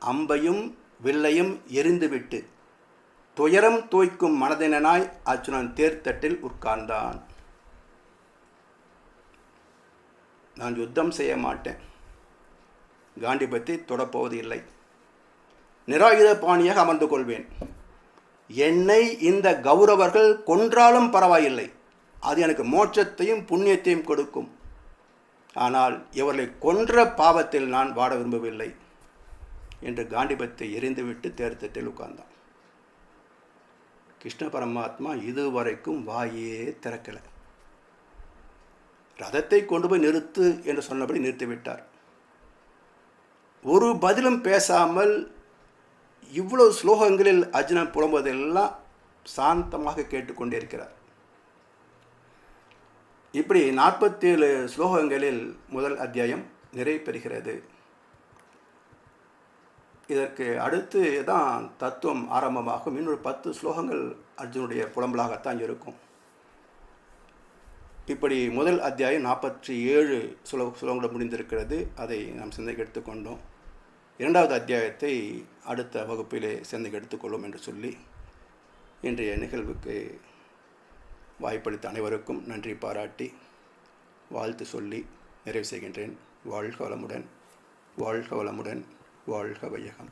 அம்பையும் வில்லையும் எரிந்துவிட்டு துயரம் தோய்க்கும் மனதினாய் அர்ஜுனன் தேர்தட்டில் உட்கார்ந்தான். நான் யுத்தம் செய்ய மாட்டேன், காண்டிபத்தை தொடப்போவது இல்லை, நிராயுத பாணியாக அமர்ந்து கொள்வேன். என்னை இந்த கௌரவர்கள் கொன்றாலும் பரவாயில்லை, அது எனக்கு மோட்சத்தையும் புண்ணியத்தையும் கொடுக்கும். ஆனால் இவர்களை கொன்ற பாவத்தில் நான் வாட விரும்பவில்லை என்று காண்டிபத்தை எரிந்துவிட்டு தேர்தட்டில் உட்கார்ந்தான். கிருஷ்ண பரமாத்மா இதுவரைக்கும் வாயே திறக்கலை. ரதத்தை கொண்டு போய் நிறுத்து என்று சொன்னபடி நிறுத்திவிட்டார். ஒரு பதிலும் பேசாமல் இவ்வளவு ஸ்லோகங்களில் அர்ஜுனன் புலம்புவதெல்லாம் சாந்தமாக கேட்டுக்கொண்டே இருக்கிறார். இப்படி 47 ஸ்லோகங்களில் முதல் அத்தியாயம் நிறைவு பெறுகிறது. இதற்கு அடுத்து தான் தத்துவம் ஆரம்பமாகும். இன்னொரு 10 ஸ்லோகங்கள் அர்ஜுனுடைய புலம்பலாகத்தான் இருக்கும். இப்படி முதல் அத்தியாயம் 47 ஸ்லோகங்கள் முடிந்திருக்கிறது. அதை நாம் சிந்தனைக்கு எடுத்துக்கொண்டோம். 2வது அத்தியாயத்தை அடுத்த வகுப்பிலே சிந்தனைக்கு எடுத்துக்கொள்வோம் என்று சொல்லி இன்றைய நிகழ்வுக்கு வாய்ப்பளித்த அனைவருக்கும் நன்றி பாராட்டி வாழ்த்து சொல்லி நிறைவு செய்கின்றேன். வாழ்க வளமுடன், வாழ்க வளமுடன், வாழ்க வையகம்.